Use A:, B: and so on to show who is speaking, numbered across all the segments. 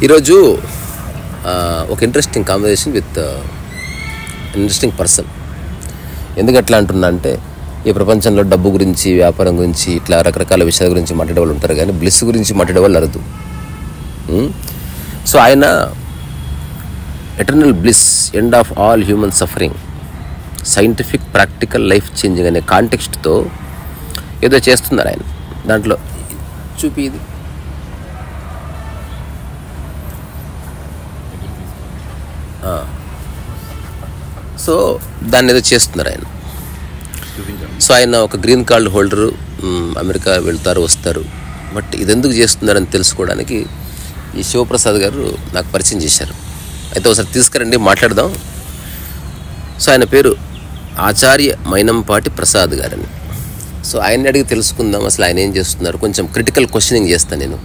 A: ఈరోజు ఒక interesting conversation with interesting person. ఎందుకు అట్లా అంటున్నా అంటే, ఈ ప్రపంచంలో డబ్బు గురించి, వ్యాపారం గురించి, ఇట్లా రకరకాల విషయాల గురించి మాట్లాడే వాళ్ళు ఉంటారు, కానీ బ్లిస్ గురించి మాట్లాడే వాళ్ళు అరుదు. సో ఆయన eternal bliss, end of all human suffering, scientific practical life changing అనే కాంటెక్స్ట్తో ఏదో చేస్తున్నారు ఆయన. దాంట్లో చూపి ఇది సో దాన్ని ఏదో చేస్తున్నారు ఆయన. సో ఆయన ఒక గ్రీన్ కార్డ్ హోల్డరు, అమెరికా వెళ్తారు వస్తారు. బట్ ఇది ఎందుకు చేస్తున్నారని తెలుసుకోవడానికి ఈ శివప్రసాద్ గారు నాకు పరిచయం చేశారు. అయితే ఒకసారి తీసుకురండి, మాట్లాడదాం. సో ఆయన పేరు ఆచార్య మైనంపాటి ప్రసాద్ గారని. సో ఆయన్ని అడిగి తెలుసుకుందాం అసలు ఆయన ఏం చేస్తున్నారు. కొంచెం క్రిటికల్ క్వశ్చనింగ్ చేస్తాను నేను,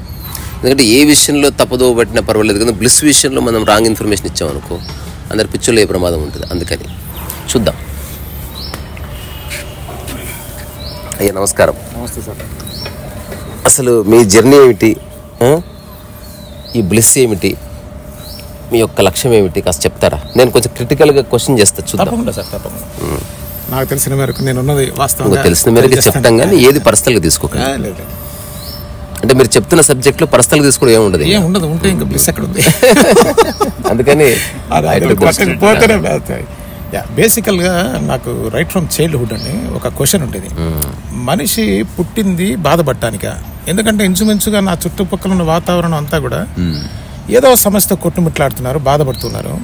A: ఎందుకంటే ఏ విషయంలో తప్పదో పట్టినా పర్వాలేదు, కానీ బ్లిస్ విషయంలో మనం రాంగ్ ఇన్ఫర్మేషన్ ఇచ్చామనుకో అందరి పిచ్చుల్లో ఏ ప్రమాదం ఉంటుంది. అందుకని చూద్దాం. అయ్యా నమస్కారం.
B: నమస్తే సార్.
A: అసలు మీ జర్నీ ఏమిటి, ఈ బ్లిస్ ఏమిటి, మీ యొక్క లక్ష్యం ఏమిటి కాస్త చెప్తారా? నేను కొంచెం క్రిటికల్గా క్వశ్చన్ చేస్తా, చూద్దాం.
B: తప్పకుండా సార్, తప్పకుండా. నాకు తెలిసిన మేరకు నేను ఉన్నది వాస్తవంగా
A: తెలిసిన మేరకు చెప్తాం, కానీ ఏది పర్సనల్గా తీసుకోకండి. అంటే మీరు చెప్తున్న సబ్జెక్ట్లో పర్సనల్గా తీసుకోవడం
B: ఏముండదు. ఉంటే ఇంకా బ్లిస్ ఎక్కడ ఉంది.
A: అందుకని
B: బేసికల్గా నాకు రైట్ ఫ్రమ్ చైల్డ్హుడ్ అని ఒక క్వశ్చన్ ఉండేది. మనిషి పుట్టింది బాధపడటానిక? ఎందుకంటే ఇంచుమించుగా నా చుట్టుపక్కల ఉన్న వాతావరణం అంతా కూడా ఏదో సమస్యతో కొట్టుమిట్లాడుతున్నారు, బాధపడుతున్నారు.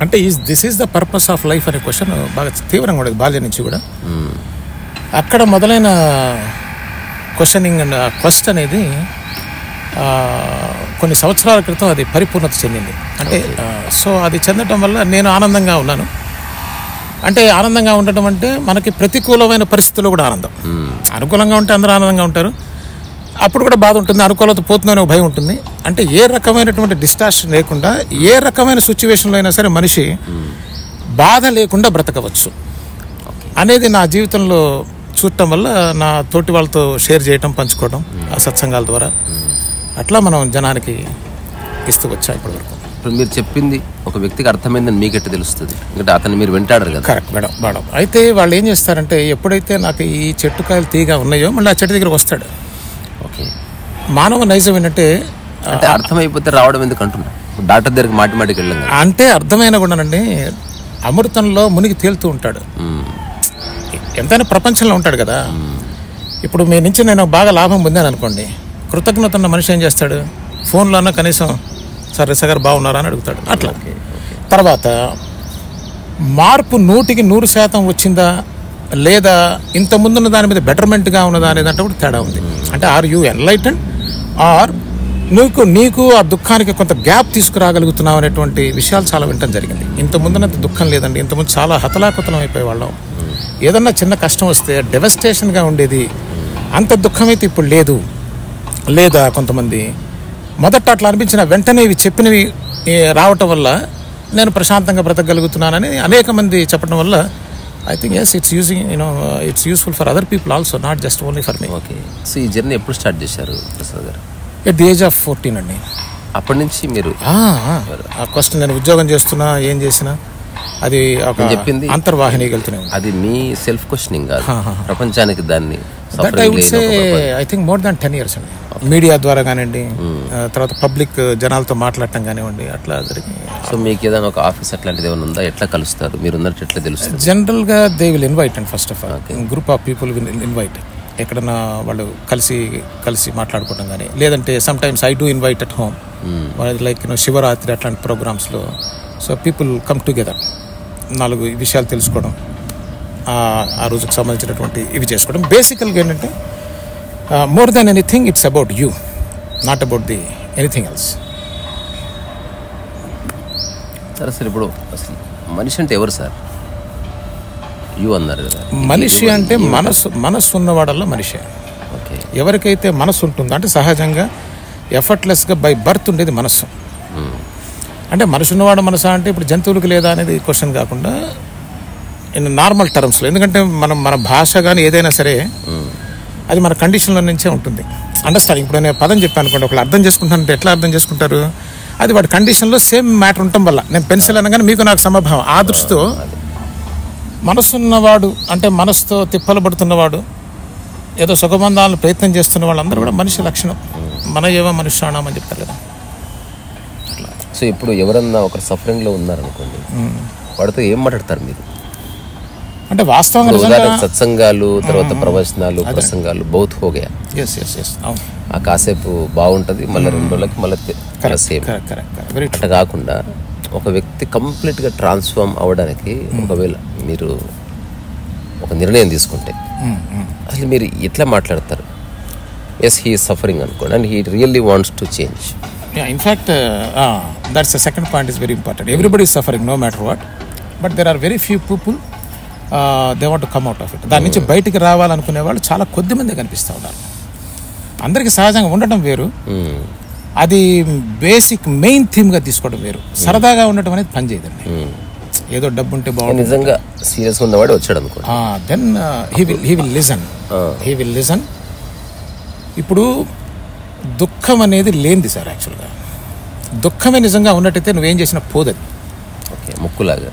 B: అంటే this is the purpose of life అనే క్వశ్చన్ బాగా తీవ్రంగా ఉండేది బాల్యం నుంచి కూడా. అక్కడ మొదలైన క్వశ్చనింగ్ అండ్ ఆ క్వెస్ట్ అనేది కొన్ని సంవత్సరాల క్రితం అది పరిపూర్ణత చెందింది. అంటే సో అది చెందటం వల్ల నేను ఆనందంగా ఉన్నాను. అంటే ఆనందంగా ఉండటం అంటే మనకి ప్రతికూలమైన పరిస్థితుల్లో కూడా ఆనందం. అనుకూలంగా ఉంటే అందరూ ఆనందంగా ఉంటారు, అప్పుడు కూడా బాధ ఉంటుంది. అనుకూలత పోతుందనే భయం ఉంటుంది. అంటే ఏ రకమైనటువంటి డిస్టార్షన్ లేకుండా, ఏ రకమైన సిచ్యువేషన్లో అయినా సరే మనిషి బాధ లేకుండా బ్రతకవచ్చు అనేది నా జీవితంలో చూడటం వల్ల నా తోటి వాళ్ళతో షేర్ చేయటం, పంచుకోవడం ఆ సత్సంగాల ద్వారా అట్లా మనం జనానికి ఇస్తూ వచ్చా ఇప్పటి వరకు.
A: ఇప్పుడు మీరు చెప్పింది ఒక వ్యక్తికి అర్థమైందని మీకెట్టు తెలుస్తుంది? ఎందుకంటే అతను మీరు వెంటాడరు కదా.
B: Correct madam. అయితే వాళ్ళు ఏం చేస్తారంటే, ఎప్పుడైతే నాకు ఈ చెట్టుకాయలు తీగా ఉన్నాయో మళ్ళీ ఆ చెట్టు దగ్గరకు వస్తాడు.
A: ఓకే,
B: మానవ నైజం ఏంటంటే
A: అర్థమైపోతే రావడం ఎందుకు అంటున్నా? డాక్టర్ దగ్గరికి మాటికి వెళ్ళండి
B: అంటే అర్థమైనా కూడానండి, అమృతంలో మునిగి తేలుతూ ఉంటాడు. ఎంతైనా ప్రపంచంలో ఉంటాడు కదా. ఇప్పుడు మీ నుంచి నేను బాగా లాభం పొందాను అనుకోండి, కృతజ్ఞత ఉన్న మనిషి ఏం చేస్తాడు? ఫోన్లో అన్నా కనీసం సార్ రిసా గారు బాగున్నారా అని అడుగుతాడు. అట్లా తర్వాత మార్పు 100% వచ్చిందా లేదా, ఇంత ముందున్న దాని మీద బెటర్మెంట్గా ఉన్నదా అనేదంటే కూడా తేడా ఉంది. అంటే ఆర్ యూ ఎన్లైటెండ్ ఆర్ నీకు ఆ దుఃఖానికి కొంత గ్యాప్ తీసుకురాగలుగుతున్నావు అనేటువంటి విషయాలు చాలా వినటం జరిగింది. ఇంత ముందునంత దుఃఖం లేదండి. ఇంతకుముందు చాలా హతలాకుతలం అయిపోయేవాళ్ళం. ఏదన్నా చిన్న కష్టం వస్తే డెవస్టేషన్గా ఉండేది. అంత దుఃఖం అయితే ఇప్పుడు లేదు. లేదా కొంతమంది మొదట అట్లా అనిపించిన వెంటనే ఇవి చెప్పినవి రావటం వల్ల నేను ప్రశాంతంగా బ్రతకగలుగుతున్నానని అనేక మంది చెప్పడం వల్ల I think yes it's useful for other people also, not just only for me.
A: Okay, so ఈ జర్నీ ఎప్పుడు స్టార్ట్ చేశారు ప్రసాద్ గారు?
B: ఎట్ ది ఏజ్ ఆఫ్ 14 అండి.
A: అప్పటి నుంచి మీరు
B: ఆ క్వశ్చన్, నేను ఉద్యోగం చేస్తున్నా, ఏం చేసినా అది ఒక చెప్పింది అంతర్వాహిని వెళ్తున్నాయి.
A: అది మీ సెల్ఫ్ క్వశ్చనింగ్ కాదు, ప్రపంచానికి దాన్ని
B: I think more than 10 years అండి. మీడియా ద్వారా కానివ్వండి, తర్వాత పబ్లిక్ జనాలతో మాట్లాడటం కానివ్వండి, అట్లా జరిగింది.
A: సో మీకు ఏదైనా ఒక ఆఫీస్ అట్లాంటిది ఏమైనా ఉందా? ఎట్లా కలుస్తారు? మీరు ఉన్నట్టు ఎట్లా తెలుస్తుంది?
B: జనరల్గా they will invite and first of all group of people will invite. ఎక్కడన్నా వాళ్ళు కలిసి మాట్లాడుకోవడం కానీ, లేదంటే some times I do invite at home, like Shivaratri అట్లాంటి ప్రోగ్రామ్స్లో. సో పీపుల్ కమ్ టుగెదర్, 4 విషయాలు తెలుసుకోవడం, ఆ రోజుకు సంబంధించినటువంటి ఇవి చేసుకోవడం. బేసికల్గా ఏంటంటే more than anything it's about you, not about the anything else.
A: సరే సార్, ఇప్పుడు అసలు మనిషి అంటే ఎవరు సార్? యూ అన్నారు కదా.
B: మనిషి అంటే మనస్సు ఉన్నవాడల్లా మనిషి.
A: ఓకే,
B: ఎవరికైతే మనస్సు ఉంటుందో, అంటే సహజంగా ఎఫర్ట్లెస్గా బై బర్త్ ఉండేది మనస్సు. అంటే మనిషి ఉన్నవాడు మనసా అంటే ఇప్పుడు జంతువులకు లేదా అనేది క్వశ్చన్ కాకుండా ఇన్ నార్మల్ టర్మ్స్లో. ఎందుకంటే మన భాష కానీ ఏదైనా సరే అది మన కండిషన్లో నుంచే ఉంటుంది. అండర్స్టాండింగ్. ఇప్పుడు నేను పదం చెప్పాను అనుకోండి, ఒకళ్ళు అర్థం చేసుకుంటానంటే ఎట్లా అర్థం చేసుకుంటారు? అది వాడి కండిషన్లో సేమ్ మ్యాటర్ ఉండటం వల్ల నేను పెన్సిల్ అనగానే మీకు నాకు సమభావం ఆ దృష్టితో మనసున్నవాడు అంటే మనసుతో తిప్పలు పడుతున్నవాడు ఏదో సుఖబంధాలను ప్రయత్నం చేస్తున్న వాళ్ళందరూ కూడా మనిషి లక్షణం. మన ఏవో మనుష్యాణం అని చెప్తారు కదా.
A: సో ఇప్పుడు ఎవరన్నా ఒకరు సఫరింగ్లో ఉన్నారనుకోండి, వాడితో ఏం మాట్లాడతారు మీరు?
B: అంటే వాస్తవంగా
A: సత్సంగాలు, తర్వాత ప్రవచనాలు, ప్రసంగాలు బౌత్ హోగా ఆ కాసేపు బాగుంటుంది, మళ్ళీ 2 రోజులకి మళ్ళీ సేమ్. అట్లా కాకుండా ఒక వ్యక్తి కంప్లీట్గా ట్రాన్స్ఫార్మ్ అవ్వడానికి ఒకవేళ మీరు ఒక నిర్ణయం తీసుకుంటే అసలు మీరు ఎట్లా మాట్లాడతారు? ఎస్, హీ ఈజ్ సఫరింగ్ అనుకోండి and he really wants to change.
B: In fact that's the second point is very important. Everybody is suffering no matter what, but there are very few people they want to come out of it. దాని నుంచి బయటికి రావాలనుకునే వాళ్ళు చాలా కొద్ది మంది కనిపిస్తూ ఉన్నారు. అందరికీ సహజంగా ఉండటం వేరు, అది బేసిక్ మెయిన్ థీమ్గా తీసుకోవడం వేరు. సరదాగా ఉండటం అనేది పని చేయదండి. ఏదో డబ్బు ఉంటే బాగుంటుంది.
A: నిజంగా సీరియస్గా ఉన్నవాడు వచ్చాడు అనుకో,
B: దెన్ హీ విల్ లిసన్. ఇప్పుడు దుఃఖం అనేది లేనిది సార్. యాక్చువల్గా దుఃఖమే నిజంగా ఉన్నట్టయితే నువ్వేం చేసినా పోదది.
A: ఓకే, ముక్కులాగా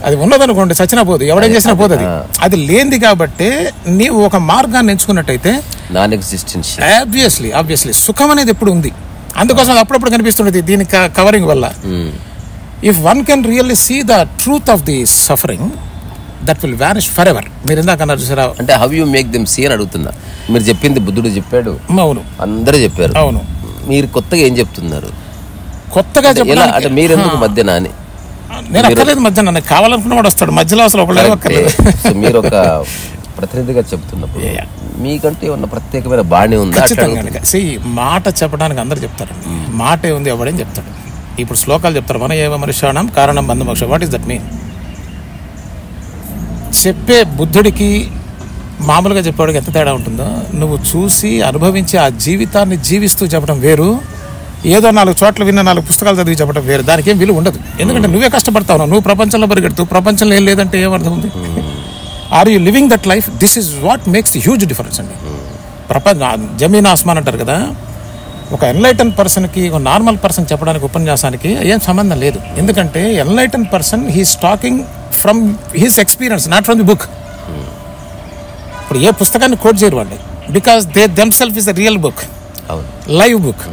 B: అది ఉన్నదనుకోండి చచ్చినా పోదు, ఎవడేం చేసినా పోతుంది. అది లేనిది కాబట్టి నీవు ఒక మార్గాన్ని ఎంచుకున్నట్టయితే
A: నాన్ ఎగ్జిస్టెన్స్
B: ఆబ్వియస్లీ సుఖం అనేది ఎప్పుడు ఉంది. అందుకోసం అది అప్పుడప్పుడు కనిపిస్తున్నది దీని కవరింగ్ వల్ల. If one can really see the truth of the suffering, that will vanish forever. మీరు ఇందాక అన్నారు చూసారా,
A: అంటే how you make them see అని అడుగుతున్నా. మీరు చెప్పింది బుద్ధుడు చెప్పాడు,
B: అవును,
A: అందరూ చెప్పారు,
B: అవును.
A: మీరు కొత్తగా ఏం చెప్తున్నారు?
B: కొత్తగా
A: చెప్పాలి అంటే మీరు ఎందుకు మధ్యన అని?
B: నేను అక్కర్లేదు మధ్య, నన్ను కావాలనుకున్న వాడు వస్తాడు మధ్యలో, అసలు ఒకళ్ళు అక్కర్లేదు.
A: మీరు ఒక ప్రతినిధిగా చెప్తున్నప్పుడు మీకంటే ఏమన్నా ప్రత్యేకమైన బాణి ఉందా?
B: మాట చెప్పడానికి అందరు చెప్తారండి, మాటే ఉంది ఎవడేం చెప్తాడు. ఇప్పుడు శ్లోకాలు చెప్తారు, మన ఏవ మనుష్యాణం కారణం బంధమోక్ష. What is that mean? చెప్పే బుద్ధుడికి మామూలుగా చెప్పేవాడికి ఎంత తేడా ఉంటుందో, నువ్వు చూసి అనుభవించి ఆ జీవితాన్ని జీవిస్తూ చెప్పడం వేరు, ఏదో 4 చోట్ల విన్న 4 పుస్తకాలు చదివి చెప్పడం వేరు. దానికి ఏం విలువ ఉండదు. ఎందుకంటే నువ్వే కష్టపడతావు, నువ్వు ప్రపంచంలో పరిగెడుతూ ప్రపంచంలో ఏం లేదంటే ఏం అర్థం ఉంది? Are you living that life? This is what makes the huge difference అండి. జమీన్ ఆస్మాన్ అంటారు కదా. ఒక ఎన్లైటన్ పర్సన్కి ఒక నార్మల్ పర్సన్ చెప్పడానికి ఉపన్యాసానికి ఏం సంబంధం లేదు. ఎందుకంటే enlighten person he's talking from his experience, not from the book. ఇప్పుడు ఏ పుస్తకాన్ని కోట్ చేయరు వాళ్ళు, because they themself is the real book, live book.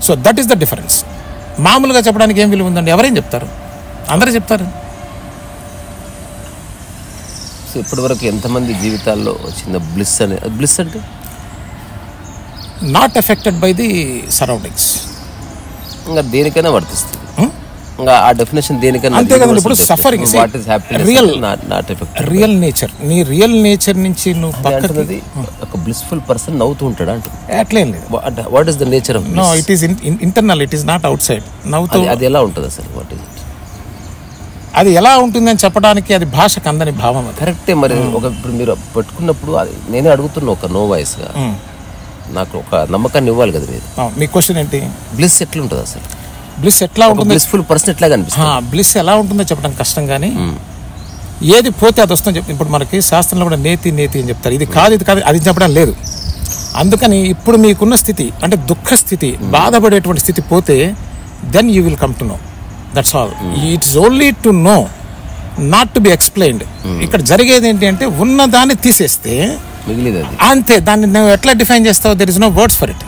B: So that is the difference. మామూలుగా చెప్పడానికి ఏం విలువ ఉందండి? ఎవరేం చెప్తారు? అందరూ చెప్తారు.
A: సో ఇప్పటి వరకు ఎంతమంది జీవితాల్లో వచ్చిన బ్లిస్ అంటే
B: not affected by the surroundings.
A: ఇంకా దేనికైనా వర్తిస్తుంది. ఇంకా ఆ డెఫినేషన్ దేనికైనా
B: అంతే కదండి. ఇప్పుడు సఫరింగ్ రియల్ నేచర్, నీ రియల్ నేచర్ నుంచి నువ్వు పక్కది.
A: ఒక బ్లిస్ఫుల్ పర్సన్ నవ్వుతూ ఉంటాడు అంటే
B: అట్లేం లేదు.
A: What is the nature of?
B: No, it is internal, it is not outside. నవ్వుతూ
A: అది ఎలా ఉంటుంది అసలు? What is it?
B: అది ఎలా ఉంటుందని చెప్పడానికి అది భాషకు అందని భావం.
A: కరెక్టే. మరి ఇప్పుడు మీరు పెట్టుకున్నప్పుడు నేనే అడుగుతున్నా ఒక నో వాయిస్గా, నాకు ఒక నమ్మకాన్ని ఇవ్వాలి కదా మీరు.
B: మీ క్వశ్చన్ ఏంటి?
A: బ్లిస్ ఎట్లా ఉంటుంది అసలు?
B: బ్లిస్ ఎట్లా ఉంటుంది?
A: బ్లిస్ఫుల్ పర్సన్ ఎట్లా కనిపిస్తుంది?
B: బ్లిస్ ఎలా ఉంటుందో చెప్పడం కష్టం, కానీ ఏది పోతే అది వస్తుందని చెప్తాను. ఇప్పుడు మనకి శాస్త్రంలో కూడా నేతి అని చెప్తారు. ఇది కాదు అది చెప్పడం లేదు. అందుకని ఇప్పుడు మీకున్న స్థితి అంటే దుఃఖ స్థితి, బాధపడేటువంటి స్థితి పోతే then you will come to know. That's all. It's only to know, not to be explained. ఇక్కడ జరిగేది ఏంటి అంటే ఉన్నదాన్ని తీసేస్తే అంతే. దాన్ని నువ్వు ఎట్లా డిఫైన్ చేస్తావు? There is no words for it.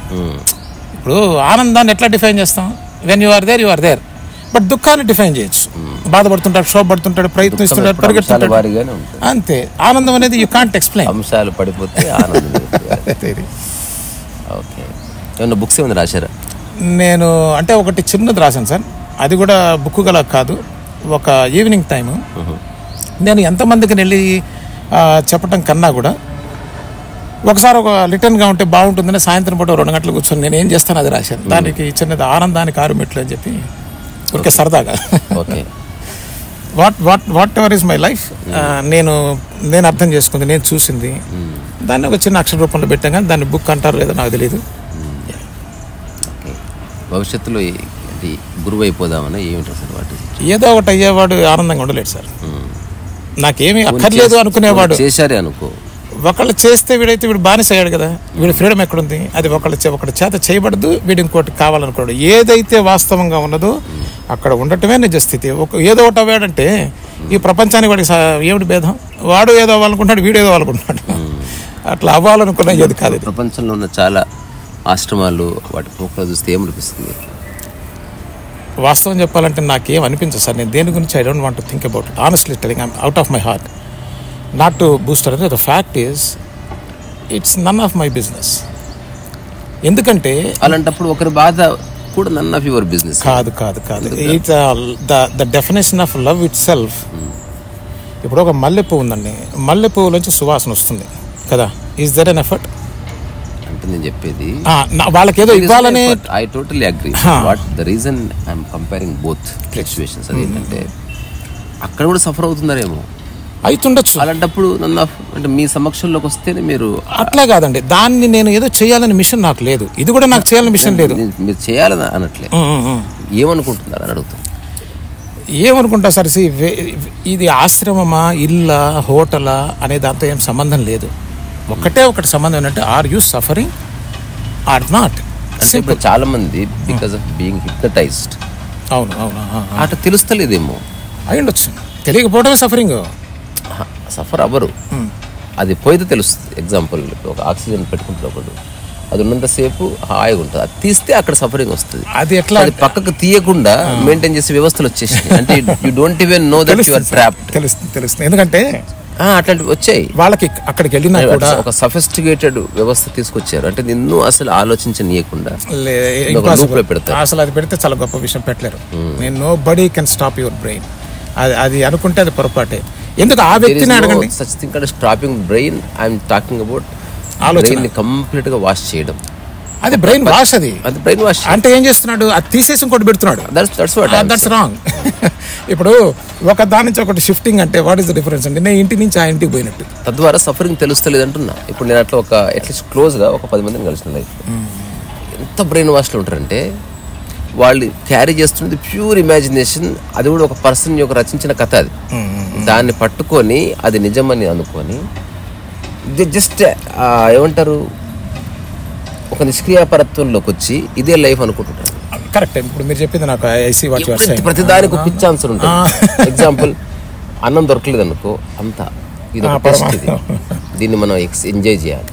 B: ఇప్పుడు ఆనందాన్ని ఎట్లా డిఫైన్ చేస్తాం? When you are there you are there. But దుఃఖాన్ని డిఫైన్ చేయొచ్చు. బాధపడుతుంటాడు, క్షోభపడుతుంటాడు, ప్రయత్నిస్తుంటాడు, పరిగెడుతుంటాడు, అంతే. ఆనందం అనేది యూ కాంట్ ఎక్స్ప్లెయిన్.
A: అంశాలు పడిపోతే ఏమన్నా బుక్స్ ఏమైనా రాశారా?
B: నేను అంటే ఒకటి చిన్నది రాశాను సార్. అది కూడా బుక్ గల కాదు, ఒక ఈవినింగ్ టైము. నేను ఎంతమందికి వెళ్ళి చెప్పటం కన్నా కూడా ఒకసారి ఒక రిటర్న్గా ఉంటే బాగుంటుందని సాయంత్రం పూట 2 గంటలు కూర్చొని నేను ఏం చేస్తాను అది రాశాను. దానికి చిన్నది ఆనందానికి 6 మెట్లు అని చెప్పి ఊరికే సరదాగా. What ever is my life, నేను అర్థం చేసుకుంది, నేను చూసింది, దాన్ని ఒక చిన్న అక్షర రూపంలో పెట్టాం. కానీ దాన్ని బుక్ అంటారు లేదో నాకు తెలియదు.
A: భవిష్యత్తులో గురువు అయిపోదామని ఏమిటి సార్? వాటి
B: ఏదో ఒకటి అయ్యేవాడు ఆనందంగా ఉండలేడు సార్. నాకేమీ అక్కర్లేదు అనుకునేవాడు
A: చేశారే అనుకో,
B: ఒకళ్ళు చేస్తే వీడు బానిస అయ్యాడు కదా, వీడి ఫ్రీడమ్ ఎక్కడుంది? అది ఒకళ్ళ చేత చేయబడదు, వీడు ఇంకోటి కావాలనుకోడు. ఏదైతే వాస్తవంగా ఉన్నదో అక్కడ ఉండటమే నిజస్థితి. ఏదో ఒకటి అవ్వాడంటే ఈ ప్రపంచానికి వాడికి ఏమిటి భేదం? వాడు ఏదో అవ్వాలనుకుంటాడు, వీడు ఏదో అవ్వాలనుకుంటాడు. అట్లా అవ్వాలనుకున్నా ఏది కాదు.
A: ప్రపంచంలో ఉన్న చాలా ఆశ్రమాలు వాటి పోకలు చూస్తే ఏమనిపిస్తుంది?
B: వాస్తవం చెప్పాలంటే నాకేం అనిపించదు సార్. నేను దేని గురించి I don't want to think about it, honestly telling, I'm out of my heart. Not to boost అనేది the fact is it's none of my business. ఎందుకంటే
A: అలాంటప్పుడు ఒకరి బాధ కూడా నన్ ఆఫ్ యువర్ బిజినెస్
B: కాదు. It's the definition of love itself. ఇప్పుడు ఒక మల్లెపువ్వు ఉందండి, మల్లెపువ్వులోంచి సువాసన వస్తుంది కదా, ఈజ్ దర్ ఎన్ ఎఫర్ట్?
A: అంటే నేను చెప్పేది
B: వాళ్ళకి ఏదో ఇవ్వాలని.
A: I totally agree. What the reason I'm comparing both situations అదేంటంటే అక్కడ కూడా సఫర్ అవుతున్నారేమో,
B: అవుతుండొచ్చు.
A: అలాంటప్పుడు నన్ను అంటే మీ సమక్షంలోకి వస్తేనే మీరు
B: అట్లా కాదండి, దాన్ని నేను ఏదో చేయాలని మిషన్ నాకు లేదు, ఇది కూడా నాకు చేయాలని మిషన్ లేదు.
A: మీరు చేయాలని అనట్లే, ఏమనుకుంటున్నారు అని అడుగుతాను.
B: ఏమనుకుంటా సార్, ఇది ఆశ్రమమా, ఇల్లా, హోటలా అనే దాంతో ఏం సంబంధం లేదు. ఒకటి సంబంధం ఏంటంటే are you suffering or not.
A: అంటే ఇప్పుడు చాలా మంది బికాస్ ఆఫ్ బీయింగ్ హిప్నటైజ్డ్,
B: అవును
A: అట్లా తెలుస్తలేదేమో,
B: అయి ఉండొచ్చు. తెలియకపోవడమే సఫరింగ్.
A: సఫర్ అవ్వరు, అది పోయితే తెలుస్తుంది. ఎగ్జాంపుల్ ఒక ఆక్సిజన్ పెట్టుకుంటున్నప్పుడు అది ఉన్నంతసేపు హాయిగా ఉంటుంది, అది తీస్తే అక్కడ సఫరింగ్ వస్తుంది.
B: అది ఎట్లా?
A: అది పక్కకు తీయకుండా మెయింటైన్ చేసే వ్యవస్థలు వచ్చేసాయి. అంటే you don't even know that you are trapped.
B: తెలుస్తుంది. ఎందుకంటే
A: అట్లాంటివి వచ్చాయి
B: వాళ్ళకి. అక్కడికి వెళ్ళినా కూడా
A: ఒక సఫిస్టికేటెడ్ వ్యవస్థ తీసుకొచ్చారు. అంటే నిన్ను అసలు ఆలోచించనీయకుండా పెడతారు.
B: అసలు అది పెడితే చాలా గొప్ప విషయం. పెట్టలేరు. నేను nobody can stop your brain. అది అనుకుంటే అది పొరపాటే. ఎందుకు ఆ వ్యక్తిని అడగండి.
A: సచ్ థింగ్ అంటే stopping brain. I'm talking about ఆలోచన కంప్లీట్ గా వాష్ చేయడం.
B: అది బ్రెయిన్ వాష్. అది
A: బ్రెయిన్ వాష్
B: అంటే ఏం చేస్తున్నాడు? అది తీసేసి ఇంకోటి పెడుతున్నాడు. That's wrong. ఇప్పుడు ఒక దాని నుంచి ఒకటి షిఫ్టింగ్ అంటే వాట్ ఈస్ ద డిఫరెన్స్ అండి? నేను ఇంటి నుంచి ఆ ఇంటికి పోయినట్టు.
A: తద్వారా సఫరింగ్ తెలుస్తలేదు అంటున్నా. ఇప్పుడు నేను అట్లా ఒక అట్లీస్ట్ క్లోజ్ గా ఒక 10 మందిని కలిసిన లైఫ్ ఎంత బ్రెయిన్ వాష్ లో ఉంటారంటే వాళ్ళు క్యారీ చేస్తున్నది ప్యూర్ ఇమాజినేషన్. అది కూడా ఒక పర్సన్ యొక్క రచించిన కథ. అది దాన్ని పట్టుకొని అది నిజమని అనుకొని జస్ట్ ఏమంటారు ఒక నిష్క్రియాపరత్వంలోకి వచ్చి ఇదే లైఫ్ అనుకుంటుంటారు.
B: కరెక్ట్. ఇప్పుడు మీరు చెప్పింది నాకు
A: ప్రతిదానికి పిచ్చి ఆన్సర్ ఉంటుంది. ఎగ్జాంపుల్ అన్నం దొరకలేదు అనుకో, అంతా ఇది ఒక టెస్ట్, ఇది దీన్ని మనం ఎంజాయ్ చేయాలి.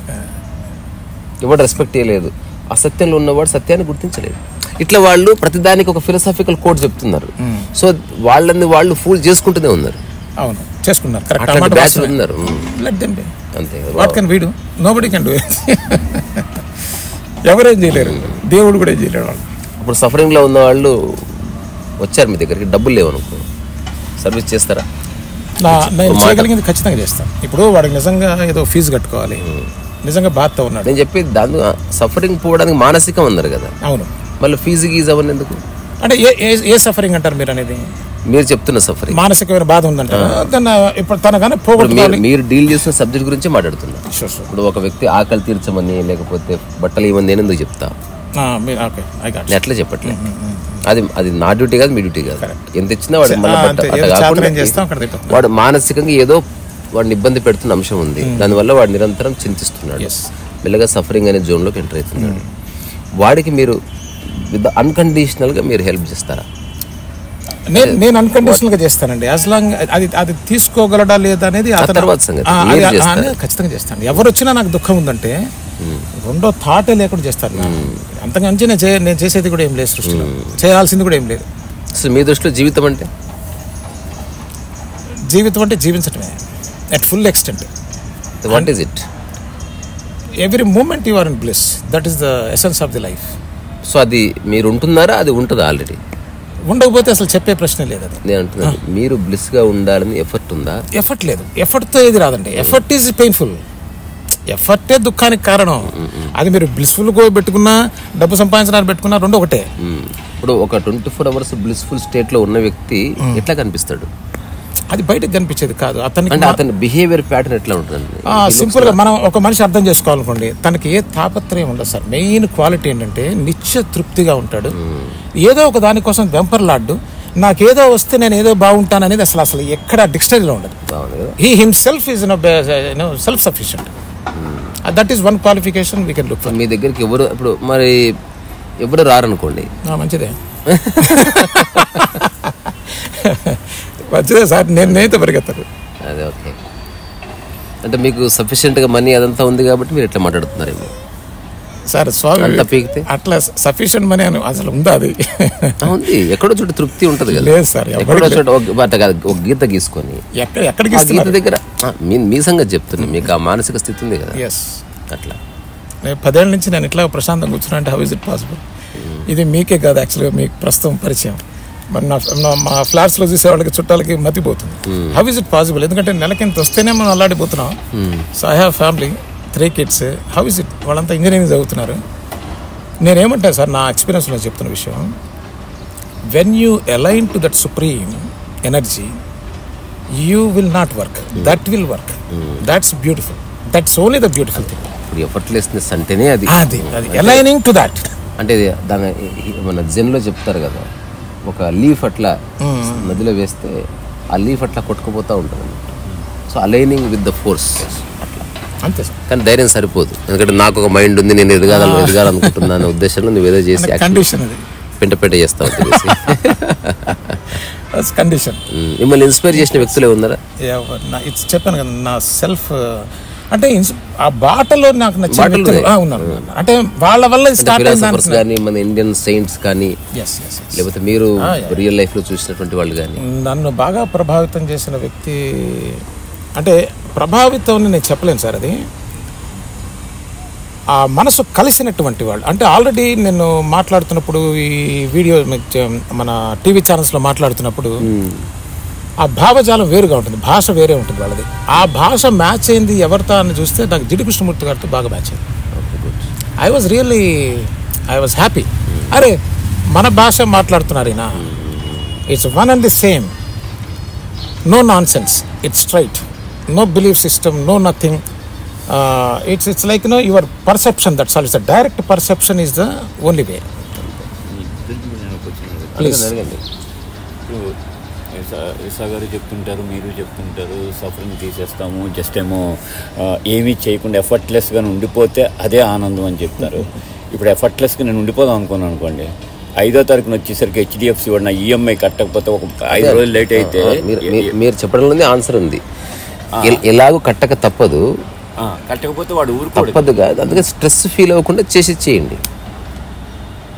A: ఎవడు రెస్పెక్ట్ చేయలేదు, అసత్యంలో ఉన్నవాడు సత్యాన్ని గుర్తించలేదు. ఇట్లా వాళ్ళు ప్రతిదానికి ఒక ఫిలసాఫికల్ కోడ్ చెప్తున్నారు. సో వాళ్ళని వాళ్ళు ఫూల్ చేసుకుంటూనే ఉన్నారు.
B: అవును, చేసుకున్నారు.
A: ఉన్నారు
B: అంతే. What can we do? Nobody can do. ఎవరేం చేయలేరు, దేవుడు కూడా ఏం చేయలేడు. వాళ్ళు
A: ఇప్పుడు సఫరింగ్ లో ఉన్న వాళ్ళు వచ్చారు మీ దగ్గరికి, డబ్బులు లేవనుకో, సర్వీస్ చేస్తారా?
B: నేను చేయగలిగింది ఖచ్చితంగా చేస్తాను. ఇప్పుడు వాడికి నిజంగా ఏదో ఫీజు కట్టుకోవాలి, నిజంగా బాధతో ఉన్నాడు.
A: నేను చెప్పేది దాని సఫరింగ్ పోవడానికి మానసికం అన్నారు కదా.
B: అవును.
A: మళ్ళీ ఫీజు గీజ్ అవన్నీ ఎందుకు?
B: అంటే ఏ సఫరింగ్ అంటారు మీరు అనేది?
A: మీరు చెప్తున్న సఫరింగ్
B: మానసికమైన బాధ ఉందంటారు. ఇప్పుడు తనగానే పోగొట్టుకోవాలి.
A: మీరు డీల్ చేసిన సబ్జెక్ట్ గురించి మాట్లాడుతున్నారు. ఇప్పుడు ఒక వ్యక్తి ఆకలి తీర్చమని లేకపోతే బట్టలు ఇవ్వని నేను ఎందుకు చెప్తా? నేను ఎట్లా చెప్పట్లేదు. అది నా డ్యూటీ కాదు, మీ డ్యూటీ కాదు. ఎంత ఇచ్చినా వాడు మానసికంగా ఏదో వాడిని ఇబ్బంది పెడుతున్న అంశం ఉంది. దానివల్ల వాడు నిరంతరం చింతిస్తున్నాడు, మెల్లగా సఫరింగ్ అనే జోన్లోకి ఎంటర్ అవుతున్నాడు. వాడికి మీరు అన్కండిషనల్ గా మీరు హెల్ప్ చేస్తారా?
B: నేను అన్కండిషనల్ గా చేస్తానండి. యాజ్ లాంగ్ అది తీసుకోగలడా లేదా అనేది ఖచ్చితంగా చేస్తాను. ఎవరు వచ్చినా నాకు దుఃఖం ఉందంటే రెండో థాటే లేకుండా చేస్తాను. అంతకుమించి నేను చేసేది కూడా ఏం లేదు సృష్టిలో, చేయాల్సింది కూడా ఏం లేదు.
A: అసలు మీ దృష్టిలో జీవితం అంటే
B: జీవించటమే at full extent.
A: What is it?
B: Every moment you are in bliss. That is the essence of the life.
A: So అది మీరు ఉంటున్నారా? అది ఉంటుందా ఆల్రెడీ?
B: ఉండకపోతే అసలు చెప్పే ప్రశ్న లేదు. అది
A: నేను అంటున్నాను, మీరు బ్లిస్ గా ఉండాలని ఎఫర్ట్ ఉందా?
B: ఎఫర్ట్ లేదు. ఎఫర్ట్తో ఏది రాదండి. Effort is painful. ఎఫర్టే దుఃఖానికి కారణం. అది మీరు బ్లిస్ఫుల్ గా పెట్టుకున్నా, డబ్బు సంపాదించడానికి పెట్టుకున్నా రెండు ఒకటే.
A: ఇప్పుడు ఒక 24 hours బ్లిస్ఫుల్ స్టేట్ లో ఉన్న వ్యక్తి ఎట్లా కనిపిస్తాడు?
B: అది బయటకు కనిపించేది కాదు.
A: అతని బిహేవియర్ ప్యాటర్న్ ఎట్లా ఉంటుంది?
B: సింపుల్ గా మనం ఒక మనిషి అర్థం చేసుకోవాలనుకోండి, తనకి ఏ తాపత్రయం ఉండదు సార్. మెయిన్ క్వాలిటీ ఏంటంటే నిత్య తృప్తిగా ఉంటాడు. ఏదో ఒక దానికోసం వెంపర్లాడ్డు, నాకేదో వస్తే నేను ఏదో బాగుంటాను అనేది అసలు ఎక్కడ డిక్షనరీలో ఉండదు. He himself is self sufficient. That is one qualification we can look for.
A: మీ దగ్గరికి ఎవరు ఇప్పుడు మరి ఎవరు రారనుకోండి,
B: మంచిదే మంచిదే సార్, నేనైతే పరిగెత్తాను.
A: అదే ఓకే. అంటే మీకు సఫిషియెంట్గా మనీ అదంతా ఉంది కాబట్టి మీరు ఎట్లా మాట్లాడుతున్నారేమో
B: సార్. స్వామి
A: అంతా పీకితే
B: అట్లా సఫిషియెంట్ మనీ అని అసలు ఉందా? అది
A: ఉంది, ఎక్కడో చోట తృప్తి ఉంటుంది కదా.
B: లేదు సార్,
A: ఎక్కడో చోట ఒక గీత గీసుకొని
B: ఎక్కడికి
A: గీత దగ్గర మీ సంగతి చెప్తున్నా, మీకు ఆ మానసిక స్థితి ఉంది కదా. అట్లా
B: 10 ఏళ్ళ నుంచి నేను ఇట్లా ప్రశాంతంగా కూర్చున్నా అంటే హౌ ఇస్ ఇట్ పాసిబుల్? ఇది మీకే కాదు యాక్చువల్గా, మీకు ప్రస్తుతం పరిచయం. మరి మా ఫ్లాట్స్లో చూసే వాళ్ళకి చుట్టాలకి మతిపోతుంది. How is it possible? ఎందుకంటే నెలకి ఇంత వస్తేనే మనం అల్లాడిపోతున్నాం. So I have family, 3 kids. How is it? వాళ్ళంతా ఇంజనీరింగ్ చదువుతున్నారు. నేనేమంటా సార్, నా ఎక్స్పీరియన్స్లో చెప్తున్న విషయం, when you align to that supreme energy you will not work, that will work. That's beautiful, that's only the beautiful thing.
A: ఇప్పుడు effortlessness అంటేనే అది
B: అలైనింగ్ టు దట్.
A: అంటే దాని మన జెన్లో చెప్తారు కదా, ఒక లీఫ్ అట్లా నదిలో వేస్తే ఆ లీఫ్ అట్లా కొట్టుకుపోతూ ఉంటుంది. So aligning with the force అట్లా
B: అంతే సార్.
A: కానీ ధైర్యం సరిపోదు, ఎందుకంటే నాకు ఒక మైండ్ ఉంది, నేను ఎదగాలనుకుంటున్నాను ఉద్దేశంలో నువ్వు ఏదో చేసి
B: కండిషన్ అది
A: పెంట చేస్తా ఉంటుంది.
B: కండిషన్.
A: మిమ్మల్ని ఇన్స్పైర్ చేసిన వ్యక్తులు ఉన్నారా?
B: చెప్పాను కదా, నా సెల్ఫ్ అంటే ఆ బాటలో నాకు నచ్చిన వ్యక్తులు ఉన్నారు. అంటే వాళ్ళ వల్ల స్టార్ట్ అయింది
A: కానీ, మన ఇండియన్ సెయింట్స్ కానీ, లేకపోతే మీరు రియల్ లైఫ్ లో చూసినటువంటి వాళ్ళు కానీ.
B: నన్ను బాగా ప్రభావితం చేసిన వ్యక్తి అంటే, ప్రభావితం నేను చెప్పలేను సార్, అది ఆ మనసు కలిసినటువంటి వాళ్ళు. అంటే ఆల్రెడీ నేను మాట్లాడుతున్నప్పుడు, ఈ వీడియో మన టీవీ ఛానల్స్లో మాట్లాడుతున్నప్పుడు ఆ భావజాలం వేరుగా ఉంటుంది, భాష వేరే ఉంటుంది వాళ్ళది. ఆ భాష మ్యాచ్ అయింది ఎవరితో అని చూస్తే నాకు జిడి కృష్ణమూర్తి గారితో బాగా మ్యాచ్ అయింది. I was happy. అరే మన భాష మాట్లాడుతున్నారు ఈయన, it's one and the same, no nonsense, it's straight, no belief system, no nothing. It's like, your perception, that's all. It's a direct perception is the only way. Please.
C: Isa గారు చెప్తుంటారు, మీరు చెప్తుంటారు, suffering తీసేస్తాము, just ఏమో ఏమీ చేయకుండా ఎఫర్ట్లెస్గా ఉండిపోతే అదే ఆనందం అని చెప్తారు. ఇప్పుడు ఎఫర్ట్లెస్గా నేను ఉండిపోదాం అనుకోండి, 5వ తారీఖున వచ్చేసరికి HDFC వాడు నా EMI కట్టకపోతే ఒక 5 రోజులు లేట్ అయితే,
A: మీరు చెప్పడంలోనే ఆన్సర్ ఉంది. ఎలాగో కట్టక తప్పదు,
C: కట్టకపోతే వాడు
A: తప్పదు కాదు. అందుకే స్ట్రెస్ ఫీల్ అవ్వకుండా చేయండి.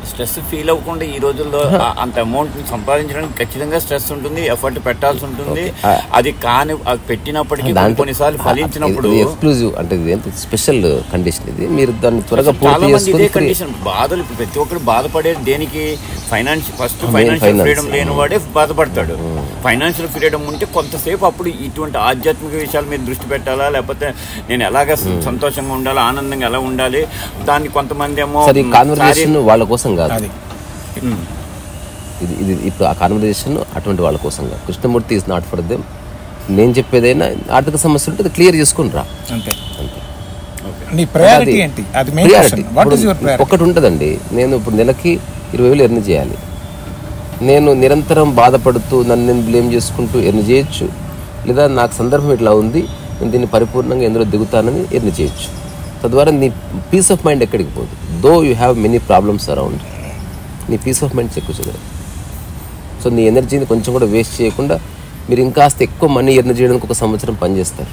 C: స్ట్రెస్ ఫీల్ అవ్వకుండా ఈ రోజుల్లో అంత అమౌంట్ సంపాదించడానికి ఖచ్చితంగా స్ట్రెస్ ఉంటుంది, ఎఫర్ట్ పెట్టాల్సి ఉంటుంది. అది కానీ పెట్టినప్పటికీ కొన్నిసార్లు ఫలించినప్పుడు
A: ఎక్స్క్లూజివ్ అంటే స్పెషల్ కండిషన్ ఇది, మీరు దాన్ని త్వరగా పూర్తి చేసుకుని
C: కండిషన్ బాధలు. ఇప్పుడు ప్రతి ఒక్కరు బాధపడేది దేనికి? ఫైనాన్షియల్ ఫ్రీడమ్ లేని వాడే బాధపడతాడు. ఫైనాన్షియల్ ఫ్రీడమ్ ఉంటే కొంతసేపు అప్పుడు ఇటువంటి ఆధ్యాత్మిక విషయాల మీద దృష్టి పెట్టాలా, లేకపోతే నేను ఎలాగ సంతోషంగా ఉండాలి, ఆనందంగా ఎలా ఉండాలి, దాన్ని కొంతమంది ఏమో
A: వాళ్ళ కోసం కాదు. ఇది ఇప్పుడు ఆ కాన్వర్జేషన్ అటువంటి వాళ్ళ కోసం కాదు. Krishnamurthy is not for them. నేను చెప్పేదైనా ఆర్థిక సమస్య ఉంటే క్లియర్ చేసుకుని రా, అంతే. ఒకటి ఉంటుందండి, నేను ఇప్పుడు నెలకి 20,000 ఎర్న్ చేయాలి. నేను నిరంతరం బాధపడుతూ నన్ను నేను బ్లేమ్ చేసుకుంటూ ఎర్న్ చేయొచ్చు, లేదా నాకు సందర్భం ఇట్లా ఉంది, నేను దీన్ని పరిపూర్ణంగా ఎందులో దిగుతానని ఎర్న్ చేయొచ్చు. తద్వారా నీ పీస్ ఆఫ్ మైండ్ ఎక్కడికి పోదు. Though you have many problems around, నీ పీస్ ఆఫ్ మైండ్ చెక్కుతుంది. సో నీ ఎనర్జీని కొంచెం కూడా వేస్ట్ చేయకుండా మీరు ఇంకాస్త ఎక్కువ మనీ ఎర్న్ చేయడానికి 1 సంవత్సరం పనిచేస్తారు.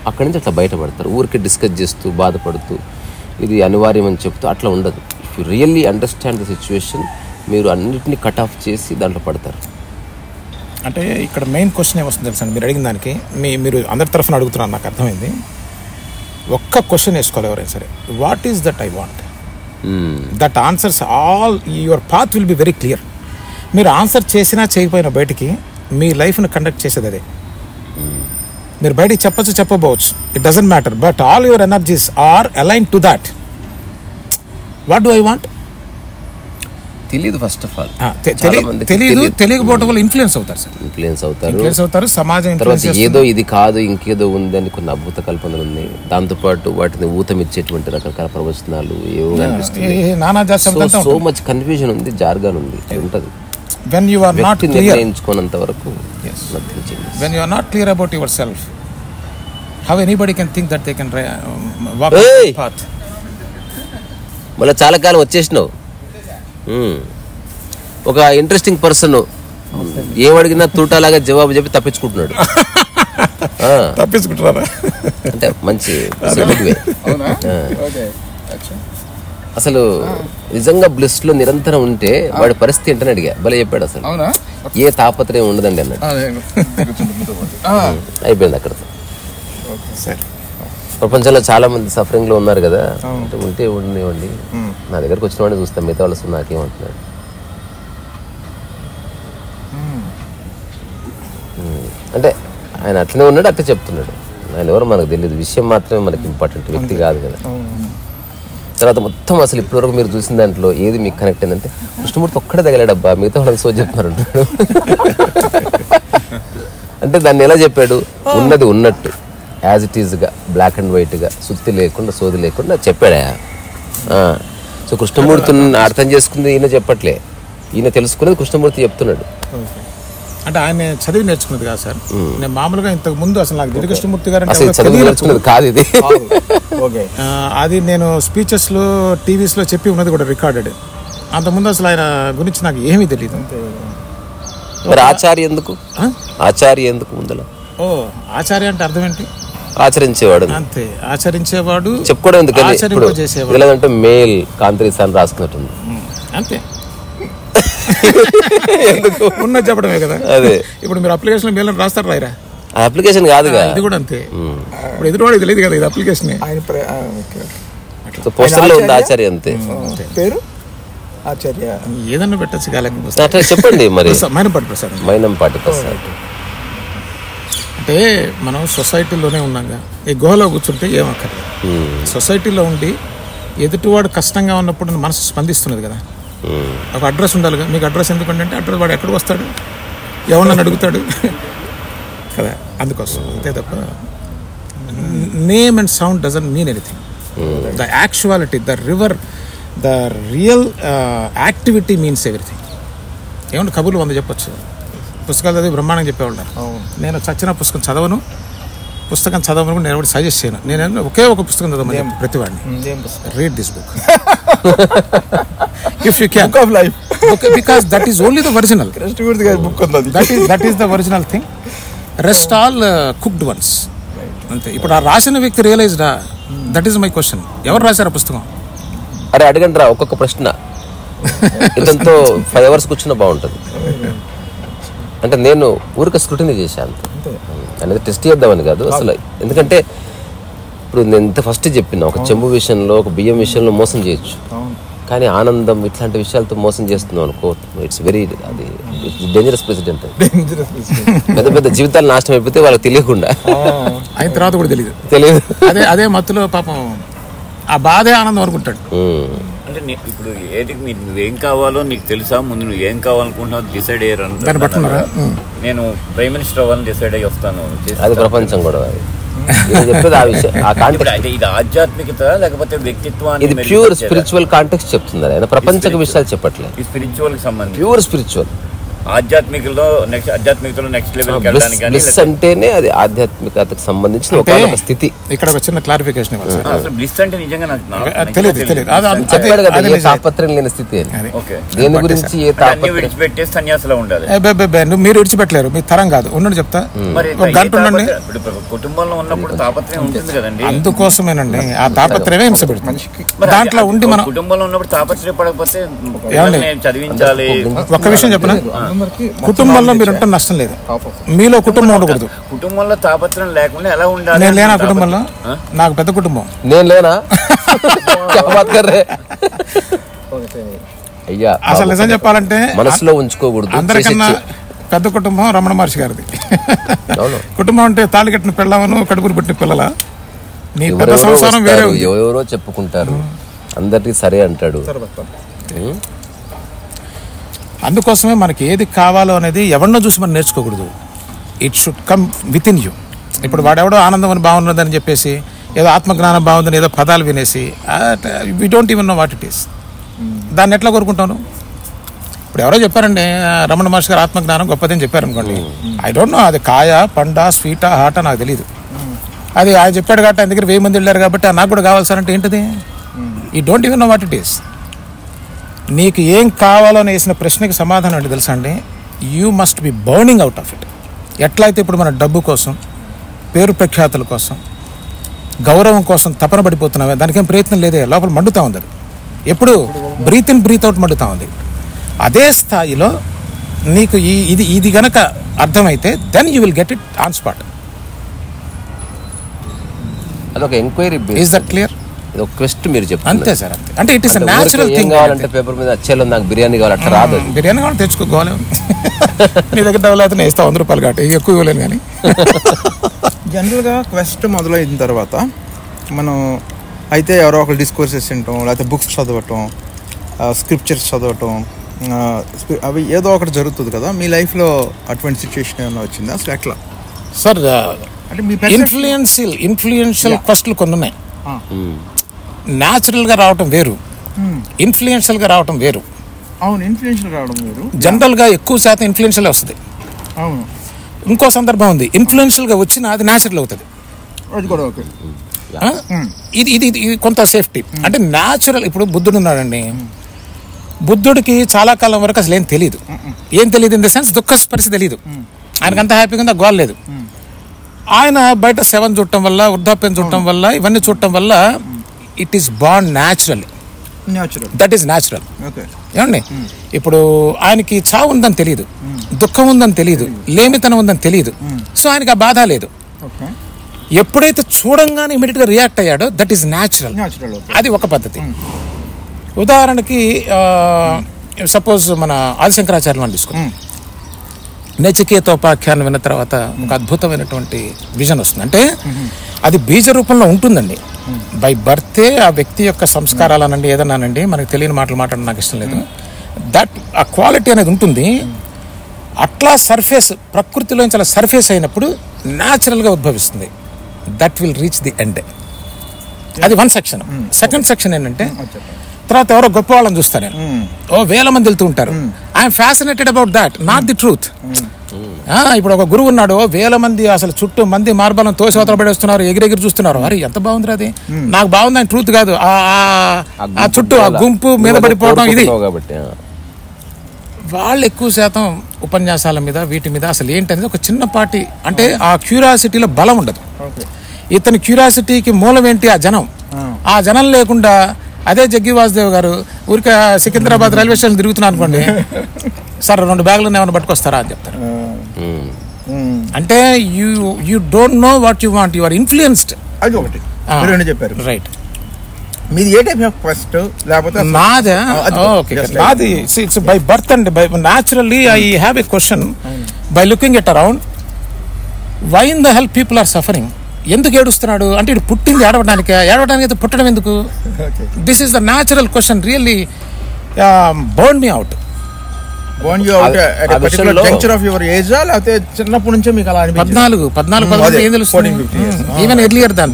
A: అక్కడి నుంచి అట్లా బయటపడతారు. ఊరికి డిస్కస్ చేస్తూ బాధపడుతూ ఇది అనివార్యం అని చెప్తూ అట్లా ఉండదు. If you really understand the situation, మీరు అన్నిటినీ కట్ ఆఫ్ చేసి దాంట్లో పడతారు.
B: అంటే ఇక్కడ మెయిన్ క్వశ్చన్ ఏమొస్తుంది తెలుసండి, మీరు అడిగిన దానికి మీరు అందరి తరఫున అడుగుతున్నారు, నాకు అర్థమైంది. ఒక్క క్వశ్చన్ వేసుకోవాలి ఎవరైనా సరే, what is that I want? That answers all your path will be very clear. మీరు ఆన్సర్ చేసినా చేయకపోయినా బయటికి మీ లైఫ్ని కండక్ట్ చేసేది అదే. మీరు బయటికి చెప్పబోవచ్చు, it doesn't matter, but all your energies are align to that. What do I want
A: తెలియదు. ఫస్ట్ ఆఫ్ ఆల్
B: తెలియకపోవడం వల్ల ఇన్ఫ్లుయెన్స్ అవుతారు సార్,
A: ఇన్ఫ్లుయెన్స్ అవుతారు.
B: సమాజం
A: తర్వాత ఏదో ఇది కాదు ఇంకేదో ఉందని కొన్ని అద్భుత కల్పనలు ఉన్నాయి. దాంతోపాటు వాటిని ఊతమిచ్చేటువంటి రకరకాల ప్రవచనాలు ఏవో కనిపిస్తుంది. సో మచ్ కన్ఫ్యూజన్ ఉంది, జార్గాన్ ఉంది, ఉంటది.
B: when you are not clear,
A: నిర్ణయించుకున్నంత వరకు
B: when you are not clear about yourself, how anybody can think that they can walk the path?
A: మళ్ళీ చాలా కాలం వచ్చేసినావు. ఒక ఇంట్రెస్టింగ్ పర్సన్ ఏమడిగినా తూటాలాగా జవాబు చెప్పి తప్పించుకుంటున్నాడు.
B: తప్పించుకుంటున్నారా?
A: అంటే మంచి అసలు నిజంగా బ్లిస్ లో నిరంతరం ఉంటే వాడి పరిస్థితి ఏంటని అడిగా. భలే చెప్పాడు. అసలు ఏ తాపత్రయం ఉండదండి అన్నాడు. అయిపోయింది అక్కడ. ప్రపంచంలో చాలా మంది సఫరింగ్ లో ఉన్నారు కదా, అంటే ఉంటే ఉండనివ్వండి, నా దగ్గరకు వచ్చిన వాడిని చూస్తాం, మిగతా వాళ్ళు నాకేమంటున్నాడు. అంటే ఆయన అట్లనే ఉన్నాడు, అట్లా చెప్తున్నాడు. ఆయన ఎవరో మనకు తెలియదు, విషయం మాత్రమే మనకి ఇంపార్టెంట్, వ్యక్తి కాదు కదా. తర్వాత మొత్తం అసలు ఇప్పటివరకు మీరు చూసిన దాంట్లో ఏది మీకు కనెక్ట్ అయిందంటే కృష్ణమూర్తి ఒక్కడే తగలాడబ్బా, మిగతా వాళ్ళకి సో చెప్తున్నారు అంటున్నాడు. అంటే దాన్ని ఎలా చెప్పాడు? ఉన్నది ఉన్నట్టు యాజ్ ఇట్ ఈజ్గా, బ్లాక్ అండ్ వైట్గా, సుత్తి లేకుండా సోది లేకుండా చెప్పాడా. సో కృష్ణమూర్తి అర్థం చేసుకుంది ఈయన చెప్పట్లే, ఈయన తెలుసుకునేది కృష్ణమూర్తి చెప్తున్నాడు.
B: అంటే ఆయన చదివి నేర్చుకున్నది కాదు సార్. నేను మామూలుగా ఇంతకు ముందు అసలు నాకు దివ్య కృష్ణమూర్తి గారు
A: చదివి నేర్చుకున్నది కాదు ఇది.
B: అది నేను స్పీచెస్ లో టీవీస్ లో చెప్పి ఉన్నది కూడా రికార్డెడ్. అంతకుముందు అసలు ఆయన గురించి నాకు ఏమీ తెలియదు.
A: మరి ఆచార్య ఎందుకు? ఆచార్య ఎందుకు ముందల?
B: ఆచార్య అంటే అర్థం ఏంటి?
A: ఆచరించేవాడు.
B: అంతే, ఆచరించేవాడు.
A: చెప్పుకోవడం ఎందుకు? లేదంటే మేల్ కాంత్రీస్ అని రాసుకున్నట్టుంది.
B: అంతే, ఉన్న చెప్పడమే కదా.
A: అదే
B: ఇప్పుడు మీరు అప్లికేషన్ మేల్ రాస్తారు, రాయరా?
A: అప్లికేషన్ కాదుగా,
B: ఇది కూడా అంతే. ఇప్పుడు ఎదురువాడికి తెలియదు కదా ఇది అప్లికేషన్.
A: పోస్టర్ లో ఉంది ఆచార్య, అంతే.
B: పేరు ఆచార్య ఏదన్నా పెట్టచ్చు కాలేక
A: చెప్పండి. మరి
B: మైనంపాటి ప్రసాద్.
A: మైనంపాటి ప్రసాద్
B: అంటే మనం సొసైటీలోనే ఉన్నాగా, ఈ గుహలో కూర్చుంటే ఏమక్కర్లేదు. సొసైటీలో ఉండి ఎదుటివాడు కష్టంగా ఉన్నప్పుడు మనసు స్పందిస్తున్నది కదా. ఒక అడ్రస్ ఉండాలిగా. మీకు అడ్రస్ ఎందుకంటే అడ్రస్ వాడు ఎక్కడికి వస్తాడు, ఎవరన్నా అడుగుతాడు కదా, అందుకోసం. అంతే తప్ప name and sound doesn't mean anything. The actuality, the real activity means everything. ఏమంటే కబుర్లు 100 చెప్పొచ్చు, పుస్తకాలు చదివి బ్రహ్మాండంగా చెప్పేవాళ్ళు. నేను చచ్చిన పుస్తకం చదవను, పుస్తకం చదవను కూడా నేను ఎవరు సజెస్ట్ చేయను. నేను ఒకే ఒక పుస్తకం చదవమని ప్రతివాడిని. Read this book if you can, book of life, because that is only the original. Krishnamurti gaరి book unnadi, that is the original thing. Rest all cooked ones. ante ipudu aa rasina vyakti realized, that is my question. evaru rasara pustakam?
A: అరే అడగండి రా ఒక్కొక్క ప్రశ్న. ఇదంతో 5 hours కూర్చున్నా బాగుంటుంది. అంటే నేను ఊరికే స్క్రూటినీ చేశాను అనేది టెస్ట్ చేద్దామని కాదు అసలు. ఎందుకంటే ఇప్పుడు నేను ఇంత ఫస్ట్ చెప్పిన ఒక చెంబు విషయంలో, ఒక బియ్యం విషయంలో మోసం చేయొచ్చు, కానీ ఆనందం ఇట్లాంటి విషయాలతో మోసం చేస్తున్నాం అనుకో, ఇట్స్ వెరీ, అది డేంజరస్ ప్రెసిడెంట్. పెద్ద పెద్ద జీవితాలు నాశనం అయిపోతే వాళ్ళకి తెలియకుండా
B: అయిన తర్వాత కూడా తెలియదు. అదే మత్తులో పాపం ఆ బాధే ఆనందం అనుకుంటాడు.
C: అంటే ఇప్పుడు ఏది నువ్వేం కావాలో నీకు తెలుసా? ముందు నువ్వు ఏం కావాలనుకుంటున్నావు డిసైడ్ అయ్యారు. నేను ప్రైమ్ మినిస్టర్ అవ్వాలని డిసైడ్ అయ్యి వస్తాను.
A: అది ప్రపంచం కూడా చెప్పేది ఆ విషయం.
C: ఇది ఆధ్యాత్మికత లేకపోతే వ్యక్తిత్వాన్ని,
A: ఇది ప్యూర్ స్పిరిచువల్ కాంటెక్స్ట్ చెప్తున్నారు ఆయన, ప్రపంచక విషయాలు చెప్పట్లేదు.
C: స్పిరిచువల్ కి సంబంధించి
A: ప్యూర్ స్పిరిచువల్.
C: ఆధ్యాత్మికలో నెక్స్ట్ లెవెల్కి వెళ్ళడానికి
A: బ్లిస్ అంటేనే అది ఆధ్యాత్మికతకు సంబంధించిన ఒక స్థితి.
B: ఇక్కడ ఒక చిన్న క్లారిఫికేషన్ ఇవ్వాలి.
C: అసలు బ్లిస్ అంటే నిజంగా నాకు
B: తెలియదు.
A: చెప్పాడు కదా, ఏ తాపత్రయం లేని స్థితి అని. దేని గురించి ఏ తాపత్రయం
C: విడిచిపెట్టే సన్యాసిలో ఉండాలి.
B: మీరు విడిచిపెట్టలేరు, మీ తరం కాదు. ఉండండి చెప్తా, ఒక గంట ఉండండి.
C: కుటుంబంలో ఉన్నప్పుడు తాపత్రయం ఉంటుంది కదండి,
B: అందుకోసమేనండి ఆ తాపత్రయమే హింస పెడుతుంది. దాంట్లో ఉండి మనం
C: కుటుంబంలో ఉన్నప్పుడు తాపత్రయ పడకపోతే చదివించాలి.
B: ఒక్క విషయం చెప్పనా, కుటుంబంలో మీరు ఉంటే నష్టం లేదు, మీలో కుటుంబం ఉండకూడదు.
C: కుటుంబంలో తాపత్రయం లేకుండా ఎలా ఉండాలి?
B: నేను లేనా కుటుంబంలో? నాకు పెద్ద కుటుంబం.
A: నేను లేనా? అయ్యా
B: అసలు నిజం చెప్పాలంటే
A: మనసులో ఉంచుకోకూడదు.
B: అందరికన్నా పెద్ద కుటుంబం రమణ మహర్షి గారిది. కుటుంబం అంటే తాళి కట్టిన పిల్లవను, కడుపును పెట్టిన పిల్లల, నీ పెద్ద సంసారం వేరే.
A: ఎవరెవరో చెప్పుకుంటారు, అందరికి సరే అంటాడు.
B: అందుకోసమే మనకి ఏది కావాలో అనేది ఎవరినో చూసి మనం నేర్చుకోకూడదు. It should come within you. ఇప్పుడు వాడెవడో ఆనందం అని బాగున్నదని చెప్పేసి, ఏదో ఆత్మజ్ఞానం బాగుందని ఏదో పదాలు వినేసి, we don't even know what it is. దాన్ని ఎట్లా కోరుకుంటాను? ఇప్పుడు ఎవరో చెప్పారండి రమణ మహర్షి గారు ఆత్మజ్ఞానం గొప్పదని చెప్పారు అనుకోండి, ఐ డోంట్ నో అది కాయ పండ స్వీటా హాటా నాకు తెలియదు. అది ఆయన చెప్పాడు కాబట్టి ఆయన దగ్గర 1000 మంది వెళ్ళారు కాబట్టి నాకు కూడా కావాల్సారంటే ఏంటిది? ఈ don't even know what it is. నీకు ఏం కావాలని వేసిన ప్రశ్నకి సమాధానం అంటే తెలుసా అండి, you must be burning out of it. ఎట్లయితే ఇప్పుడు మన డబ్బు కోసం, పేరు ప్రఖ్యాతుల కోసం, గౌరవం కోసం తపన పడిపోతున్నావే, దానికేం ప్రయత్నం లేదే, లోపల మండుతూ ఉంది. అది ఎప్పుడు బ్రీత్ ఇన్ బ్రీత్ అవుట్ మండుతూ ఉంది. అదే స్థాయిలో నీకు ఇది గనక అర్థమైతే then you will get it on spot.
A: అదొక ఎంక్వైరీ.
B: Is that clear?
A: ఇది ఒక క్వెస్ట్ మీరు చెప్తారు
B: అంతే సార్, అంతే. అంటే it is a natural thing.
A: కావాలంటే పేపర్ మీద అచ్చేలో నాకు బిర్యానీ కావాలి అట్లా రాదు.
B: బిర్యానీ కావాలి తెచ్చుకోవాలి. నీ దగ్గర డబ్బులు అయితే ఇస్తా 100 రూపాయలు కాబట్టి ఎక్కువ ఇవ్వలేను. కానీ
D: జనరల్గా క్వెస్ట్ మొదలైన తర్వాత మనం అయితే ఎవరో ఒకరు డిస్కోర్సెస్ వినటం, లేకపోతే బుక్స్ చదవటం, స్క్రిప్చర్స్ చదవటం, అవి ఏదో ఒకటి జరుగుతుంది కదా. మీ లైఫ్లో అటువంటి సిచ్యువేషన్ ఏమైనా వచ్చిందా అసలు? ఎట్లా
B: సార్?
D: అంటే మీ
B: ఇన్ఫ్లుయెన్షియల్ క్వెస్ట్లు కొన్ని ఉన్నాయి. న్యాచురల్గా రావటం వేరు, ఇన్ఫ్లుయెన్షియల్గా రావటం వేరు.
D: అవును, ఇన్ఫ్లుయెన్షియల్ రావడం వేరు.
B: జనరల్గా ఎక్కువ శాతం ఇన్ఫ్లుయెన్షియల్ వస్తుంది.
D: అవును.
B: ఇంకో సందర్భం ఉంది, ఇన్ఫ్లుయెన్షియల్గా వచ్చినా అది న్యాచురల్ అవుతుంది.
D: అది కూడా ఓకే.
B: ఇది కొంత సేఫ్టీ. అంటే న్యాచురల్. ఇప్పుడు బుద్ధుడు ఉన్నాడండి, బుద్ధుడికి చాలా కాలం వరకు అసలు ఏం తెలియదు ఇన్ ద సెన్స్ దుఃఖ పరిస్థితి తెలియదు. ఆయనకంతా హ్యాపీగా ఉందా, గోల్ లేదు. ఆయన బయట సెవెన్ చూడటం వల్ల, వృద్ధాప్యం చూడటం వల్ల, ఇవన్నీ చూడటం వల్ల it is bond natural. That is natural. ఏమండి, ఇప్పుడు ఆయనకి చావు ఉందని తెలియదు, దుఃఖం ఉందని తెలియదు, లేమితనం ఉందని తెలియదు. సో ఆయనకి ఆ బాధ లేదు. ఎప్పుడైతే చూడంగానే ఇమీడియట్గా రియాక్ట్ అయ్యాడో దట్ ఈస్ న్యాచురల్. అది ఒక పద్ధతి. ఉదాహరణకి సపోజ్ మన ఆదిశంకరాచార్యులు అని తీసుకున్నాం. నచికేతోపాఖ్యానం విన్న తర్వాత ఒక అద్భుతమైనటువంటి విజన్ వస్తుంది. అంటే అది బీజ రూపంలో ఉంటుందండి. బై బర్తే ఆ వ్యక్తి యొక్క సంస్కారాలనండి, ఏదన్నానండి, మనకు తెలియని మాటలు మాట్లాడడం నాకు ఇష్టం లేదు. దట్ ఆ క్వాలిటీ అనేది ఉంటుంది. అట్లా సర్ఫేస్, ప్రకృతిలో చాలా సర్ఫేస్ అయినప్పుడు న్యాచురల్గా ఉద్భవిస్తుంది. That will reach the end. అది వన్ సెక్షన్. సెకండ్ సెక్షన్ ఏంటంటే, తర్వాత ఎవరో గొప్ప వాళ్ళని చూస్తాను నేను, 1000 మంది వెళ్తూ ఉంటారు. I'm fascinated about that, not the truth. ఇప్పుడు ఒక గురువు ఉన్నాడు, 1000 మంది అసలు చుట్టూ మంది మార్బలం తోసివతల పడేస్తున్నారు, ఎగిరెగిరి చూస్తున్నారు. అరే ఎంత బాగుంది అది, నాకు బాగుంది అని ట్రూత్ కాదు. ఆ చుట్టూ ఆ గుంపు మీద పడిపోవడం. ఇది వాళ్ళు ఎక్కువ శాతం ఉపన్యాసాల మీద, వీటి మీద అసలు ఏంటనేది ఒక చిన్నపాటి, అంటే ఆ క్యూరియాసిటీలో బలం ఉండదు. ఇతని క్యూరియాసిటీకి మూలం ఏంటి? ఆ జనం. ఆ జనం లేకుండా అదే జగ్గి వాసుదేవ్ గారు ఊరికే సికింద్రాబాద్ రైల్వే స్టేషన్ తిరుగుతున్నారు అనుకోండి, సార్ 2 బ్యాగులు ఏమైనా పట్టుకొస్తారా అని చెప్తారు. అంటే you don't know what you want, you are influenced.
D: అది ఒకటి చెప్పారు.
B: రైట్.
D: మీది ఏ టైప్ ఆఫ్ క్వెస్ట్? లేకపోతే
B: నాది it's by birth and by naturally I have a question by looking at around. Why in the hell people are suffering? ఎందుకు ఏడుస్తున్నాడు అంటే, ఇటు పుట్టింది ఏడవడానికి అయితే పుట్టడం ఎందుకు? This is the natural question. Really burn me out.
D: లేకపోతే చిన్నప్పటి నుంచే మీకు అలా
B: 14 ఏం తెలుస్తుంది? Even earlier than.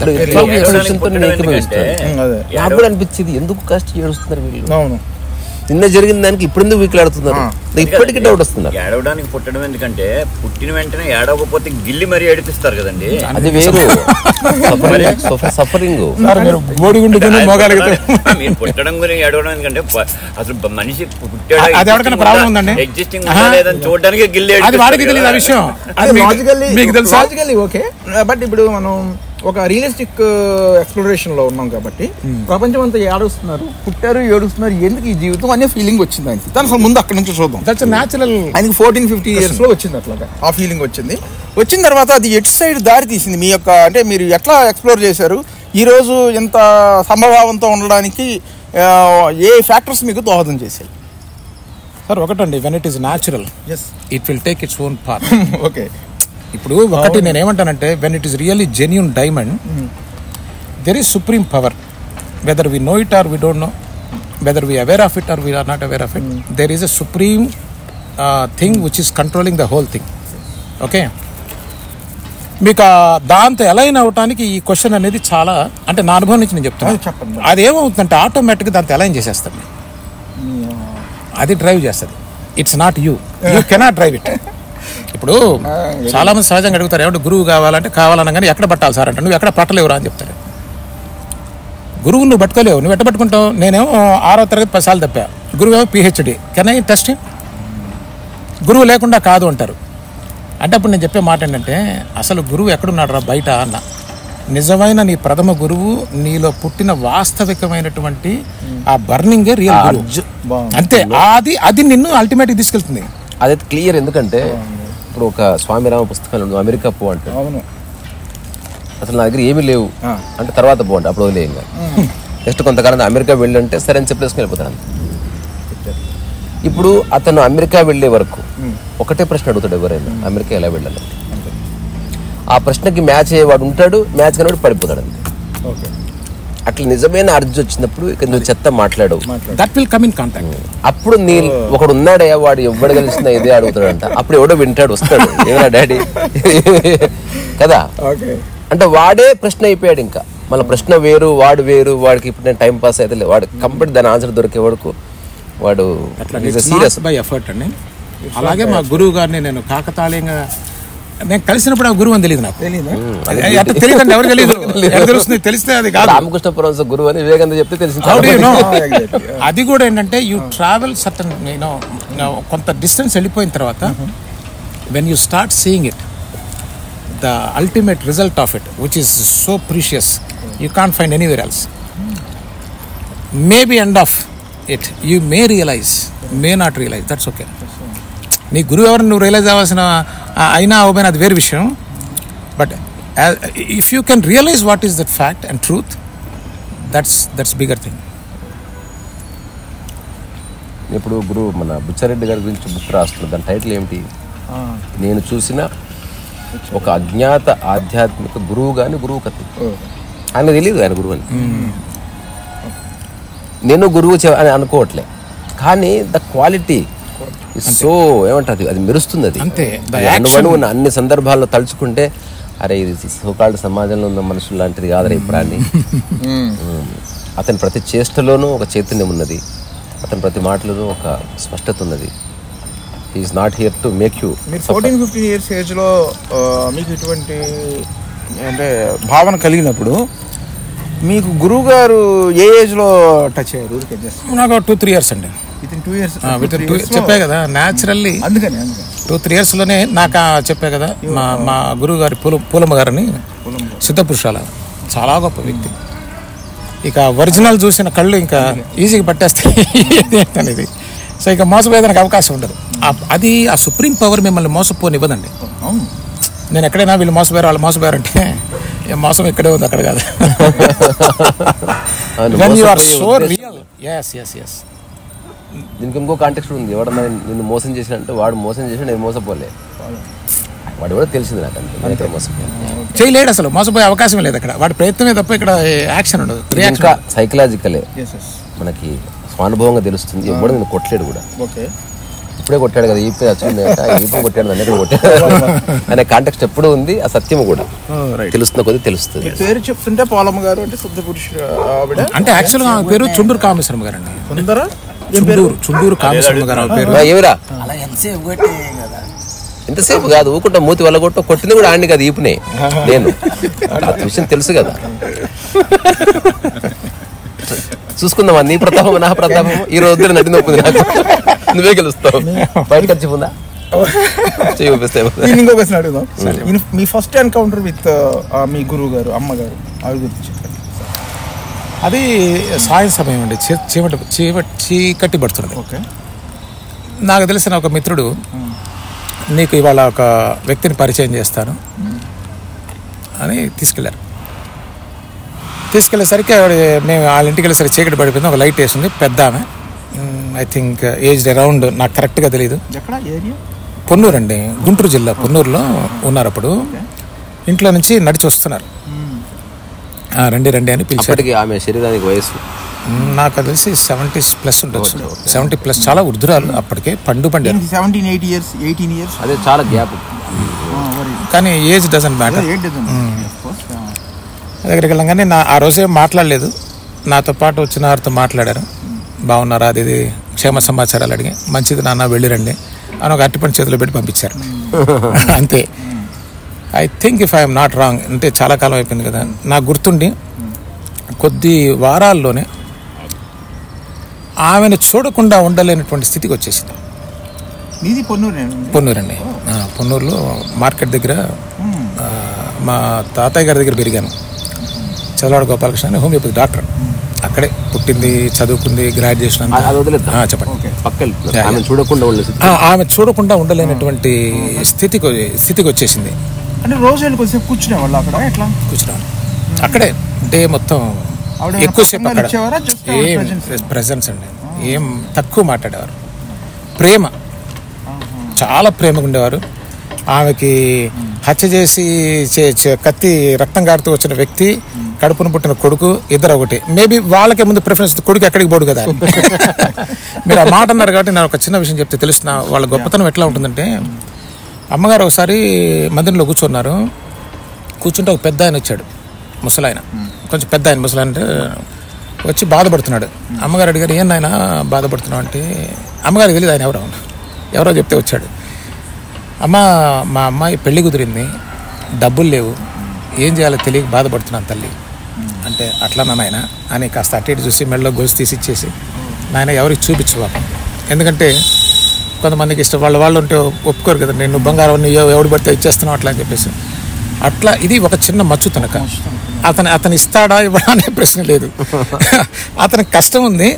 A: అనిపించింది ఎందుకు కష్ట ఏడుస్తున్నారు వీళ్ళు. అవును, నిన్న జరిగిన దానికి ఇప్పుడు ఎందుకు వీకులాడుతున్నారు? ఇప్పటికీ డౌట్ వస్తున్నారు.
C: ఏడవడానికి పుట్టడం ఎందుకంటే, పుట్టిన వెంటనే ఏడవకపోతే గిల్లి మరీ ఏడిపిస్తారు కదండి.
A: అది వేరు సఫరింగ్.
C: మీరు పుట్టడం గురించి ఏడవడం ఎందుకంటే, అసలు మనిషి పుట్టాడు ఎగ్జిస్టింగ్ లేదని చూడడానికి గిల్లి
D: ఓకే. బట్ ఇప్పుడు మనం ఒక రియలిస్టిక్ ఎక్స్ప్లోరేషన్ లో ఉన్నాం కాబట్టి ప్రపంచం అంతా ఏడుస్తున్నారు, పుట్టారు, ఏడుస్తున్నారు, ఎందుకు ఈ జీవితం అనే ఫీలింగ్ వచ్చింది ఆయనకి. దాని అసలు ముందు అక్కడ నుంచి చూద్దాం. ఆయనకి 14-15 years లో వచ్చింది అట్లాగా ఆ ఫీలింగ్ వచ్చింది. వచ్చిన తర్వాత అది ఎటు సైడ్ దారి తీసింది మీ యొక్క, అంటే మీరు ఎట్లా ఎక్స్ప్లోర్ చేశారు? ఈ రోజు ఇంత సమభావంతో ఉండడానికి ఏ ఫ్యాక్టర్స్ మీకు దోహదం చేశాయి?
B: సార్ ఒకటండి, when it is natural it will take its own path.
D: Okay.
B: ఇప్పుడు ఒకటి నేనేమంటానంటే, when it is really genuine diamond, there is supreme power. Whether we know it or we don't know, whether we aware of it or we are not aware of it, there is a supreme thing which is controlling the whole thing. Okay, మీకు దాంతో align అవటానికి ఈ question అనేది చాలా, అంటే నా అనుభవం నుంచి నేను చెప్తాను. అది ఏమవుతుందంటే ఆటోమేటిక్గా దాంతో అలైన్ చేసేస్తాను, అది డ్రైవ్ చేస్తుంది. It's not you cannot drive it. ఇప్పుడు చాలా మంది సహజంగా అడుగుతారు, ఏమంటే గురువు కావాలంటే కావాలనగానే ఎక్కడ పట్టాలి సార్ అంటే, నువ్వు ఎక్కడ పట్టలేవురా అని చెప్తారు. గురువు నువ్వు పట్టుకోలేవు, నువ్వు ఎట్ట పట్టుకుంటావు? నేనేమో 6వ తరగతి 10 సార్లు తప్పా, గురువేమో PhD. Can I test? గురువు లేకుండా కాదు అంటారు. అంటే అప్పుడు నేను చెప్పే మాట ఏంటంటే, అసలు గురువు ఎక్కడున్నాడు రా బయట అన్న. నిజమైన నీ ప్రథమ గురువు నీలో పుట్టిన వాస్తవికమైనటువంటి ఆ బర్నింగే రియల్ గురువు. అంతే, అది నిన్ను అల్టిమేట్గా తీసుకెళ్తుంది.
A: అదైతే క్లియర్. ఎందుకంటే ఇప్పుడు ఒక స్వామిరామ పుస్తకాలు అమెరికా పో అంటే అసలు నా దగ్గర ఏమీ లేవు అంటే తర్వాత పో అంటే అప్పుడు వదిలేం కాదు. నెక్స్ట్ కొంతకాలం అమెరికా వెళ్ళంటే సరే అని చెప్పేసుకుని వెళ్ళిపోతాను. ఇప్పుడు అతను అమెరికా వెళ్ళే వరకు ఒకటే ప్రశ్న అడుగుతాడు ఎవరైనా, అమెరికా ఎలా వెళ్ళాలంటే. ఆ ప్రశ్నకి మ్యాచ్ అయ్యేవాడు ఉంటాడు, మ్యాచ్ కానివాడు పడిపోతాడు అంతే. అట్లా నిజమైన అర్జు వచ్చినప్పుడు ఇక నువ్వు చెత్త మాట్లాడు,
B: that will come in contact.
A: అప్పుడు నీ ఒకడు ఉన్నాడే, వాడు ఎవడు కలిసిన ఇదే అడుగుతాడంట. అప్పుడు ఎవడో వింటాడు, వస్తాడు, ఏమన్నా డాడీ కదా. అంటే వాడే ప్రశ్న అయిపోయాడు. ఇంకా మళ్ళీ ప్రశ్న వేరు, వాడు వేరు. వాడికి ఇప్పుడు నేను టైం పాస్ అయితే లేదు, వాడు కంప్లీట్ దాని ఆన్సర్ దొరికే వరకు వాడు సీరియస్
B: బై ఎఫర్ట్ అండి. అలాగే మా గురువు గారిని నేను కాకతాళీయంగా నేను కలిసినప్పుడు ఆ గురువు అని తెలియదు నాకు. అట్లా తెలియదు అండి, ఎవరు తెలియదు, తెలుస్తుంది. తెలిస్తే అది కాదు.
A: రామకృష్ణ గురువు అని వివేకానంద చెప్తే తెలిసింది.
B: అది కూడా ఏంటంటే యూ ట్రావెల్ సర్టన్ కొంత డిస్టెన్స్ వెళ్ళిపోయిన తర్వాత when you start seeing it, the ultimate result of it which is so precious, you can't find anywhere else. Maybe end of it you may realize, may not realize, that's okay. నీ గురువు ఎవరిని నువ్వు realise అవ్వాల్సిన అయినా అవ్వబోయినా అది వేరే విషయం. But if you can realize what is that fact and truth, that's bigger thing.
A: ఇప్పుడు గురువు మన బుచ్చారెడ్డి గారి గురించి బుక్ రాస్తున్నారు, దాని టైటిల్ ఏమిటి? నేను చూసిన ఒక అజ్ఞాత ఆధ్యాత్మిక గురువు గాని గురువు కథ. ఆయన తెలియదు ఆయన గురువు అని. నేను గురువు అని అనుకోవట్లే, కానీ ద క్వాలిటీ సో ఏమంటారు, అది మెరుస్తుంది. అది అనువనువున్న అన్ని సందర్భాల్లో తలుచుకుంటే అరే ఇది సోకాల్డ్ సమాజంలో ఉన్న మనుషులు లాంటిది కాదరా ఈ ప్రాణి. అతని ప్రతి చేష్టలోనూ ఒక చైతన్యం ఉన్నది, అతని ప్రతి మాటలోనూ ఒక స్పష్టత ఉన్నది. Is not here to make you.
D: 14-15 years ఏజ్లో మీకు ఇటువంటి అంటే భావన కలిగినప్పుడు మీకు గురువు గారు ఏ ఏజ్లో టచ్ అయ్యారు?
B: నాకు 2-3 years అండి. చెప్పే కదా న్యాచురల్లీ, అందుకని 2-3 years లోనే నాకు చెప్పే కదా. మా గురువు గారి పూలమ్మ గారని సిద్ధపురుషాల చాలా గొప్ప వ్యక్తి. ఇక ఒరిజినల్ చూసిన కళ్ళు ఇంకా ఈజీగా పట్టేస్తాయి అనేది. సో ఇక మోసపోయేదానికి అవకాశం ఉండదు. అది ఆ సుప్రీం పవర్ మిమ్మల్ని మోసపోనివ్వదండి. నేను ఎక్కడైనా వీళ్ళు మోసపోయారు వాళ్ళు మోసపోయారు అంటే మోసం ఇక్కడే ఉంది, అక్కడ కాదు.
A: దీనికి ఇంకో కాంటెక్స్ట్ ఉంది. ఎవడన్నా నిన్ను మోసం చేసినంటే వాడు మోసం చేసి నేను మోసపోలే, వాడు కూడా తెలిసింది నాకు అంతే. మోసపోయాను
B: చేయలేడు, అసలు మోసపోయే అవకాశం లేదు అక్కడ. వాడి ప్రయత్నమే తప్ప ఇక్కడ యాక్షన్ ఉండదు.
A: ఇంకా సైకలాజికలే మనకి స్వానుభవంగా తెలుస్తుంది. ఎవడు నేను కొట్టలేడు కూడా. ఇప్పుడే కొట్టాడు కదా, ఈపీ వచ్చింది ఈపీ కొట్టాడు అన్నీ కొట్టాడు అనే కాంటెక్స్ట్ ఎప్పుడు ఉంది. ఆ సత్యం కూడా తెలుస్తున్న కొద్ది తెలుస్తుంది.
D: పేరు చెప్తుంటే పోలమ్మ గారు అంటే శుద్ధ పురుషుడు
B: అంటే యాక్చువల్గా పేరు చుండూరు కామేశ్వరం గారు అండి. చుండూరు కామేశ్వరం గారు పేరు.
A: ఏమిరా ఎంతసేపు కాదు ఊకుంటా మూతి వల్ల కొట్ట కొట్టింది కూడా ఆడిని కదా ఈపునే. నేను ఆ విషయం తెలుసు కదా. చూసుకుందామా నీ ప్రతాపం నా ప్రతాపం. ఈ రోజు నడి నొప్పింది నాకు, నువ్వే గెలుస్తావు. బయటకు వచ్చి ఉందా
D: ఇంకో క్వశ్చన్ అడుగుదాం. మీ ఫస్ట్ ఎన్కౌంటర్ విత్ మీ గురువు గారు అమ్మగారు ఆవిడ గురించి చెప్పండి.
B: అది సాయం సమయం అండి, చీకటి పడుతుంది.
D: ఓకే.
B: నాకు తెలిసిన ఒక మిత్రుడు నీకు ఇవాళ ఒక వ్యక్తిని పరిచయం చేస్తాను అని తీసుకెళ్ళేసరికి మేము వాళ్ళ ఇంటికి వెళ్ళేసరికి చీకటి పడిపోయింది. ఒక లైట్ వేసింది, పెద్ద ఆమె, ఐ థింక్ ఏజ్డ్ అరౌండ్, నాకు కరెక్ట్గా తెలియదు. పొన్నూరు అండి, గుంటూరు జిల్లా పొన్నూరులో ఉన్నారు. అప్పుడు ఇంట్లో నుంచి నడిచి వస్తున్నారు. రండి అని పిలిచారు.
A: ఆమె శరీరానికి వయసు
B: నాకు తెలిసి 70+ ఉండొచ్చు. 70+, చాలా వృద్ధురాలు అప్పటికే, పండు
D: 17-18 years.
A: అదే చాలా గ్యాప్.
B: కానీ ఏజ్ డజంట్ మ్యాటర్. దగ్గరికి వెళ్ళగానే ఆ రోజే మాట్లాడలేదు. నాతో పాటు వచ్చిన వారితో మాట్లాడారు, బాగున్నారా అది క్షేమ సమాచారాలు అడిగి మంచిది నాన్న వెళ్ళిరండి అని ఒక అరటిపండు చేతిలో పెట్టి పంపించారు. అంతే. I think if I'm not wrong, అంటే చాలా కాలం అయిపోయింది కదా, నాకు గుర్తుండి కొద్ది వారాల్లోనే ఆమెను చూడకుండా ఉండలేనటువంటి స్థితికి వచ్చేసింది.
D: మీది పొన్నూరు
B: అండి. పొన్నూరులో మార్కెట్ దగ్గర మా తాతయ్య గారి దగ్గర పెరిగాను. చదవాడ గోపాలకృష్ణ అని హోమియోపతి డాక్టర్. అక్కడే పుట్టింది, చదువుకుంది, గ్రాడ్యుయేషన్. చెప్పండి. ఆమె చూడకుండా ఉండలేనటువంటి స్థితికి వచ్చేసింది.
D: అంటే రోజు వెళ్ళి కొంచెం కూర్చునేవాళ్ళు అక్కడ, ఎట్లా
B: కూర్చునేవాళ్ళు అక్కడే డే మొత్తం, ఎక్కువసేపు అక్కడ. ఏం ప్రెజెన్స్ అండి, ఏం తక్కువ మాట్లాడేవారు. ప్రేమ, చాలా ప్రేమగా ఉండేవారు. ఆమెకి హత్య చేసి కత్తి రక్తం కారుతూ వచ్చిన వ్యక్తి, కడుపును పుట్టిన కొడుకు, ఇద్దరు ఒకటి. మేబీ వాళ్ళకే ముందు ప్రిఫరెన్స్, కొడుకు ఎక్కడికి పోడు కదా. మీరు ఆ మాట అన్నారు కాబట్టి నేను ఒక చిన్న విషయం చెప్తే తెలుస్తున్నా వాళ్ళ గొప్పతనం ఎట్లా ఉంటుందంటే, అమ్మగారు ఒకసారి మందిరంలో కూర్చుంటే ఒక పెద్ద ఆయన వచ్చాడు, ముసలాయన, కొంచెం పెద్ద ఆయన. ముసలాయన అంటే వచ్చి బాధపడుతున్నాడు. అమ్మగారు అడిగారు, ఏం నాయన బాధపడుతున్నావు అంటే, అమ్మగారికి తెలియదు ఆయన ఎవరో చెప్తే వచ్చాడు. అమ్మ, మా అమ్మాయి పెళ్లి కుదిరింది, డబ్బులు లేవు, ఏం చేయాలో తెలియక బాధపడుతున్నాను తల్లి అంటే, అట్లా నాయన అని కాస్త అటు ఇటు చూసి మెడలో గొలుసు తీసి ఇచ్చేసి, నాయన ఎవరికి చూపించు పాపం, ఎందుకంటే కొంతమందికి ఇష్టం, వాళ్ళు ఉంటే ఒప్పుకోరు కదా, నేను బంగారం ఎవడు పడితే ఇచ్చేస్తున్నావు అట్లా అని చెప్పేసి. అట్లా ఇది ఒక చిన్న మచ్చు తనక. అతను ఇస్తాడా ఇవ్వడా అనే ప్రశ్న లేదు. అతనికి కష్టం ఉంది,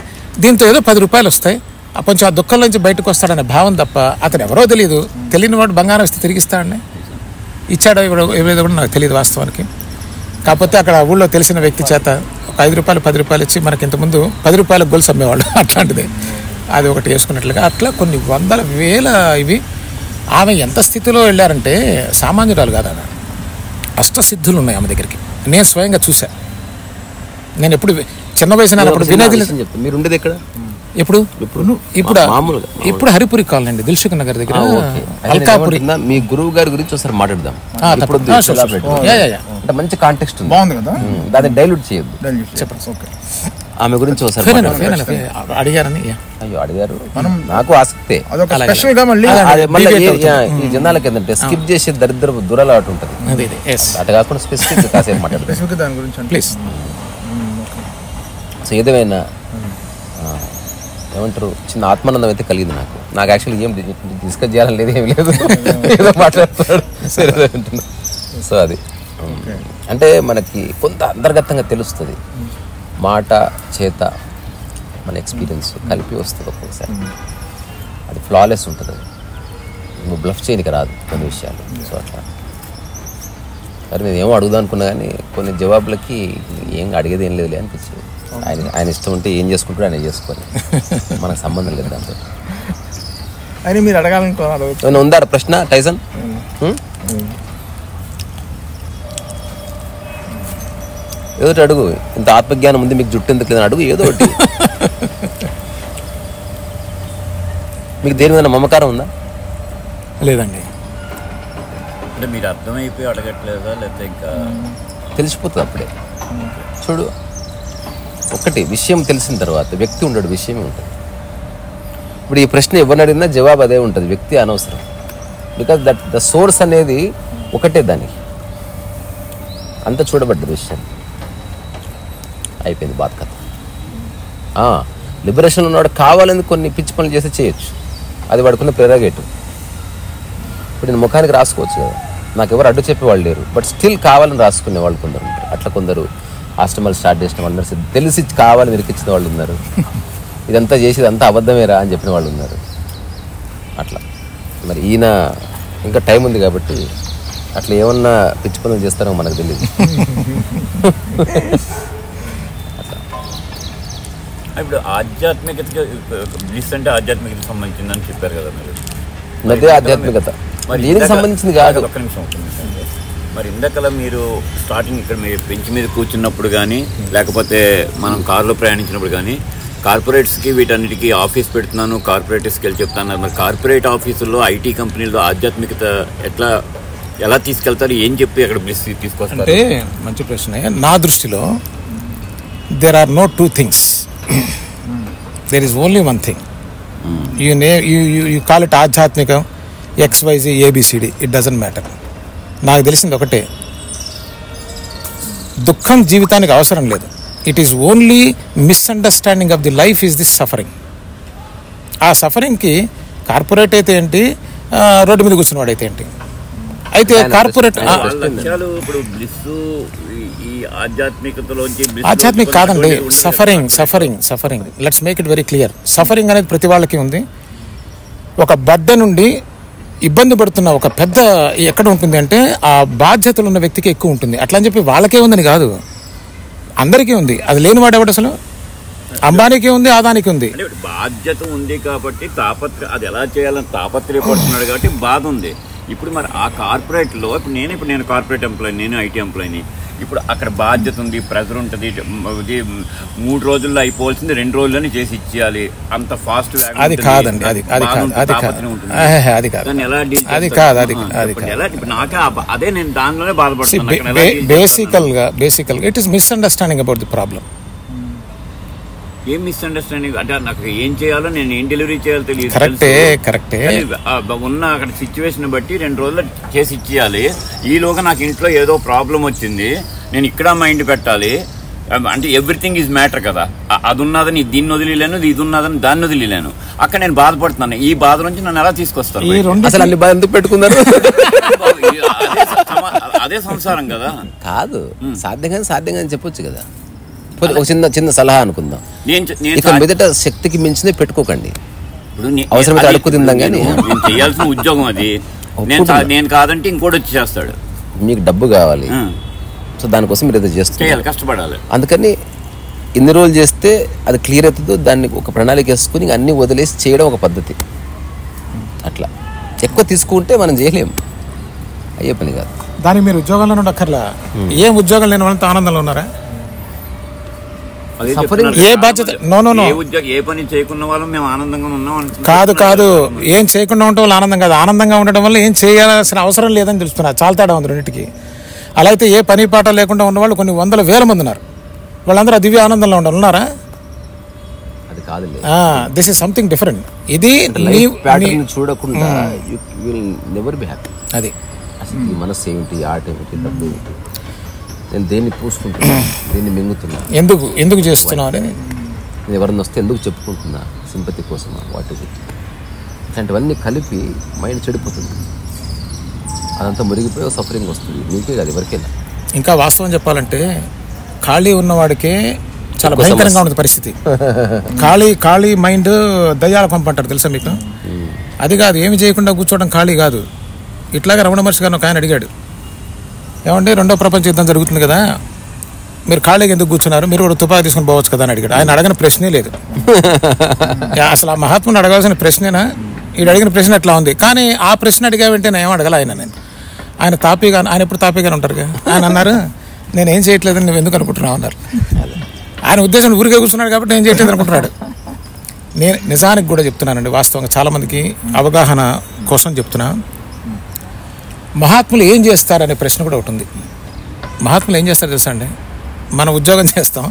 B: దీంతో ఏదో 10 రూపాయలు వస్తాయి, కొంచెం ఆ దుఃఖం నుంచి బయటకు వస్తాడనే భావం తప్ప అతను ఎవరో తెలియని వాడు బంగారం ఇస్తే తిరిగిస్తాడని, ఇచ్చాడో ఇవ్వలేదో కూడా నాకు తెలియదు వాస్తవానికి. కాకపోతే అక్కడ ఊళ్ళో తెలిసిన వ్యక్తి చేత ఒక 5 రూపాయలు 10 రూపాయలు ఇచ్చి, మనకి ఇంతకుముందు 10 రూపాయలకు గొలుసు అమ్మేవాళ్ళు, అట్లాంటిది అది ఒకటి వేసుకున్నట్లుగా. అట్లా కొన్ని వందల వేల ఇవి. ఆమె ఎంత స్థితిలో వెళ్ళారంటే సామాన్యురాలు కాదు, ఆమె అష్టసిద్ధులు ఉన్నాయి ఆమె దగ్గరికి. నేను స్వయంగా చూసా. నేను ఎప్పుడు చిన్న వయసు వినేది.
A: మీరు ఉండేది ఎక్కడ?
B: ఇప్పుడు హరిపురి కాలనీ అండి, దిల్సుఖ్ నగర్ దగ్గర అల్కాపురి.
A: మీ గురువు గారి గురించి ఒకసారి మాట్లాడదాం. మంచి కాంటెక్స్ట్ ఉంది,
D: బాగుంది కదా,
A: దాన్ని డైల్యూట్ చేయొద్దు. చెప్పండి ఆమె గురించి ఒకసారి
B: అడిగారని.
A: అయ్యో అడిగారు, నాకు ఆసక్తే. ఈ జనాలకి ఏంటంటే స్కిప్ చేసే దరిద్ర దురలవాటు ఉంటుంది, అటు కాకుండా స్పెసిఫిక్ కాసేపు మాట్లాడతారు
D: దాని గురించి ప్లీజ్.
A: సో ఏదేమైనా ఏమంటారు, చిన్న ఆత్మానందం అయితే కలిగింది నాకు యాక్చువల్లీ ఏం డిస్కస్ చేయాలని లేదు, ఏమి లేదు, ఏదో మాట్లాడుతున్నాడు. సో అది అంటే మనకి కొంత అంతర్గతంగా తెలుస్తుంది, మాట చేత మన ఎక్స్పీరియన్స్ కలిపి వస్తుంది ఒక్కొక్కసారి. అది ఫ్లాలెస్ ఉంటుంది, నువ్వు బ్లఫ్ చేయనికి రాదు కొన్ని విషయాలు. సో అట్లా మరి నేను ఏమో అడుగుదాం అనుకున్నా కానీ కొన్ని జవాబులకి ఏం అడిగేది ఏం లేదులే అనిపించింది. ఆయన ఇష్టం ఉంటే ఏం చేసుకుంటాడో ఆయన చేసుకోవాలి, మనకు సంబంధం లేదు దాంతో.
D: అని మీరు అడగాలనుకో
A: ఉందా ప్రశ్న టైసన్? ఏదో ఒకటి అడుగు, ఇంత ఆత్మజ్ఞానం ఉంది మీకు, జుట్టు ఎందుకు లేదని అడుగు, ఏదో ఒకటి. మీకు దేని మీద మమకారం ఉందా?
B: లేదండి.
C: అంటే మీరు అర్థమైపోయి అడగట్లేదా, లేకపోతే ఇంకా
A: తెలిసిపోతుంది అప్పుడే. చూడు, ఒకటి విషయం తెలిసిన తర్వాత వ్యక్తి ఉండడు, విషయమే ఉంటుంది. ఇప్పుడు ఈ ప్రశ్న ఎవరిని అడిగినా జవాబు అదే ఉంటుంది, వ్యక్తి అనవసరం. బికాజ్ ద సోర్స్ అనేది ఒకటే, దానికి అంత చూడబడ్డది విషయం. అయిపోయింది బాధ కథ. లిబరేషన్ ఉన్నవాడు కావాలని కొన్ని పిచ్చి పనులు చేస్తే చేయొచ్చు, అది వాడుకున్న ప్రెరగేటివ్. ఇప్పుడు నేను ముఖానికి రాసుకోవచ్చు కదా, నాకు ఎవరు అడ్డు చెప్పేవాళ్ళు లేరు, బట్ స్టిల్ కావాలని రాసుకునే వాళ్ళు కొందరు ఉంటారు. అట్లా కొందరు ఆశ్రమాలు స్టార్ట్ చేసిన వాళ్ళు తెలిసి కావాలని నిరికించిన వాళ్ళు ఉన్నారు, ఇదంతా చేసేది అంతా అబద్ధమేరా అని చెప్పిన వాళ్ళు ఉన్నారు. అట్లా మరి ఈయన ఇంకా టైం ఉంది కాబట్టి అట్లా ఏమన్నా పిచ్చి పనులు చేస్తారో మనకు తెలియదు.
C: ఇప్పుడు ఆధ్యాత్మికతగా బ్లిస్ అంటే ఆధ్యాత్మికతకు సంబంధించిందని చెప్పారు కదా మీరు.
A: అదే ఆధ్యాత్మికత దీనికి సంబంధించింది కాదు.
C: ఒక్క నిమిషం మరి ఇందాకలా మీరు స్టార్టింగ్ ఇక్కడ మీరు బెంచ్ మీద కూర్చున్నప్పుడు కానీ, లేకపోతే మనం కారులో ప్రయాణించినప్పుడు కానీ, కార్పొరేట్స్కి వీటన్నిటికీ ఆఫీస్ పెడుతున్నాను, కార్పొరేటర్స్కి వెళ్ళి చెప్తాను. మరి కార్పొరేట్ ఆఫీసుల్లో ఐటీ కంపెనీల్లో ఆధ్యాత్మికత ఎలా తీసుకెళ్తారు, ఏం చెప్పి అక్కడ బ్లిస్ తీసుకొస్తారు?
B: అంటే మంచి ప్రశ్న. నా దృష్టిలో there are no two things, there is only one thing. You call it ఆధ్యాత్మికం, XYZ ABCD, it doesn't matter. నాకు తెలిసింది ఒకటే, దుఃఖం జీవితానికి అవసరం లేదు. It is only misunderstanding of the life is this suffering. ఆ సఫరింగ్కి కార్పొరేట్ అయితే ఏంటి, రోడ్డు మీద కూర్చున్నవాడు అయితే ఏంటి. అయితే కార్పొరేట్ ఆధ్యాత్మిక కాదండి, suffering. Let's make it very clear. Suffering అనేది ప్రతి వాళ్ళకి ఉంది. ఒక బడ్డ నుండి ఇబ్బంది పడుతున్న ఒక పెద్ద ఎక్కడ ఉంటుంది అంటే ఆ బాధ్యతలు ఉన్న వ్యక్తికి ఎక్కువ ఉంటుంది. అట్లా అని చెప్పి వాళ్ళకే ఉందని కాదు, అందరికీ ఉంది. అది లేనివాడు ఎవడు అసలు? అంబానీకి ఉంది, ఆదానికి ఉంది.
C: బాధ్యత ఉంది కాబట్టి అది ఎలా చేయాలని తాపత్రయపడుతున్నాడు కాబట్టి బాధ ఉంది. ఇప్పుడు మరి ఆ కార్పొరేట్లో ఇప్పుడు నేను కార్పొరేట్ ఎంప్లాయీ, నేను IT ఎంప్లాయీని. ఇప్పుడు అక్కడ బాధ్యత ఉంది, ప్రెజర్ ఉంటుంది. ఇది 3 రోజుల్లో అయిపోవాల్సింది 2 రోజుల్లోనే చేసి ఇచ్చేయాలి. అంత ఫాస్ట్
B: అది కాదండి, అది
C: నాకే అదే నేను దానిలోనే బాధపడుతున్నాను.
B: బేసికల్ it is misunderstanding about the problem.
C: ఏం మిస్అండర్స్టాండింగ్ అంటే నాకు ఏం చేయాలో, నేను ఏం డెలివరీ చేయాలో తెలియదు.
B: కరెక్టే
C: ఉన్న అక్కడ సిచ్యువేషన్ బట్టి 2 రోజుల్లో చేసి ఇచ్చేయాలి. ఈలోగా నాకు ఇంట్లో ఏదో ప్రాబ్లం వచ్చింది, నేను ఇక్కడ మైండ్ పెట్టాలి. అంటే ఎవ్రీథింగ్ ఈజ్ మ్యాటర్ కదా. అది ఉన్నదని దీన్ని వదిలేను, ఇది ఉన్నదని దాన్ని వదిలేను. అక్కడ నేను బాధపడుతున్నాను. ఈ బాధ నుంచి నన్ను ఎలా తీసుకొస్తాను?
A: అసలు అన్ని బాధ ఎందుకు పెట్టుకున్నారు?
C: అదే సంసారం కదా.
A: కాదు, సాధ్యంగా చెప్పొచ్చు కదా. ఒక చిన్న సలహా అనుకుందాం. ఇక మీదట శక్తికి మించినే పెట్టుకోకండి. అవసరమైతే అడుక్కు తిందాం. కానీ
C: నేను చేయాల్సిన ఉద్యోగం అది. నేను కాదంటే ఇంకోటి వచ్చి చేస్తాడు.
A: మీకు డబ్బు కావాలి, సో దానికోసం మీరు ఏదో చేస్తారు,
C: కష్టపడాలి.
A: అందుకని ఎన్ని రోజులు చేస్తే అది క్లియర్ అవుతుందో దాన్ని ఒక ప్రణాళిక వేసుకుని అన్ని వదిలేసి చేయడం ఒక పద్ధతి. అట్లా ఎక్కువ తీసుకుంటే మనం చేయలేము, అయ్యే పని కాదు.
B: దానికి మీరు ఉద్యోగంలో ఉండక్కర్లా. ఏం ఉద్యోగం లేని వాళ్ళంతా ఆనందంలో ఉన్నారా? ఏ బాధ్యత
C: ఏ పని చేయకుండా వాళ్ళం మేము ఆనందంగా ఉన్నాం
B: కాదు. ఏం చేయకుండా ఉండటం వల్ల ఆనందం కాదు, ఆనందంగా ఉండడం వల్ల ఏం చేయాల్సిన అవసరం లేదని తెలుస్తున్నారు. చాలా తేడా ఉంది రెండింటికి. అలా అయితే ఏ పని పాట లేకుండా ఉన్నవాళ్ళు కొన్ని 100,000 మంది ఉన్నారు. వాళ్ళందరూ దివ్య ఆనందంలో ఉన్నారా?
A: అది కాదు,
B: దిస్ ఇస్ సంథింగ్ డిఫరెంట్. ఇది
A: చూడకుండా
B: అది
A: అసలు ఈ మనసు ఏమిటి, ఆట ఏమిటి, డబ్బు ఏమిటి, నేను దేన్ని పూసుకుంటున్నా, దేన్ని మింగుతున్నా,
B: ఎందుకు చేస్తున్నావు అని
A: నేను ఎవరన్నా వస్తే ఎందుకు చెప్పుకుంటున్నా, సింపతి కోసమా, వాటి ఇట్లాంటివన్నీ కలిపి మైండ్ చెడిపోతుంది. అదంతా మురిగిపోయి సఫరింగ్ వస్తుంది. నీకే కాదు, ఎవరికైనా.
B: ఇంకా వాస్తవం చెప్పాలంటే ఖాళీ ఉన్నవాడికే చాలా భయంకరంగా ఉంటుంది పరిస్థితి. ఖాళీ మైండ్ దయ్యాల పంపంటారు, తెలుసా మీకు? అది కాదు, ఏమి చేయకుండా కూర్చోవడం ఖాళీ కాదు. ఇట్లాగే రమణ మహర్షి గారిని ఒక ఆయన అడిగాడు, ఏమంటే 2వ ప్రపంచ యుద్ధం జరుగుతుంది కదా, మీరు ఖాళీగా ఎందుకు కూర్చున్నారు, మీరు కూడా తుపాకీ తీసుకుని పోవచ్చు కదా అని అడిగాడు. ఆయన అడగని ప్రశ్నే లేదు అసలు. ఆ మహాత్ముని అడగాల్సిన ప్రశ్నేనా? వీడు అడిగిన ప్రశ్న ఎట్లా ఉంది. కానీ ఆ ప్రశ్న అడిగా వెంటనే నేను ఏం అడగల ఆయన తాపీగా, ఆయన ఎప్పుడు తాపీగానే ఉంటారు కదా. ఆయన అన్నారు, నేనేం చేయట్లేదని నువ్వు ఎందుకు అనుకుంటున్నావు అన్నారు. ఆయన ఉద్దేశం ఊరికే కూర్చున్నాడు కాబట్టి నేను చేయట్లేదు అనుకుంటున్నాడు. నేను నిజానికి కూడా చెప్తున్నానండి, వాస్తవంగా చాలామందికి అవగాహన కోసం చెప్తున్నా. మహాత్ములు ఏం చేస్తారనే ప్రశ్న కూడా ఒకటి ఉంది. మహాత్ములు ఏం చేస్తారు తెలుసా అండి? మనం ఉద్యోగం చేస్తాం,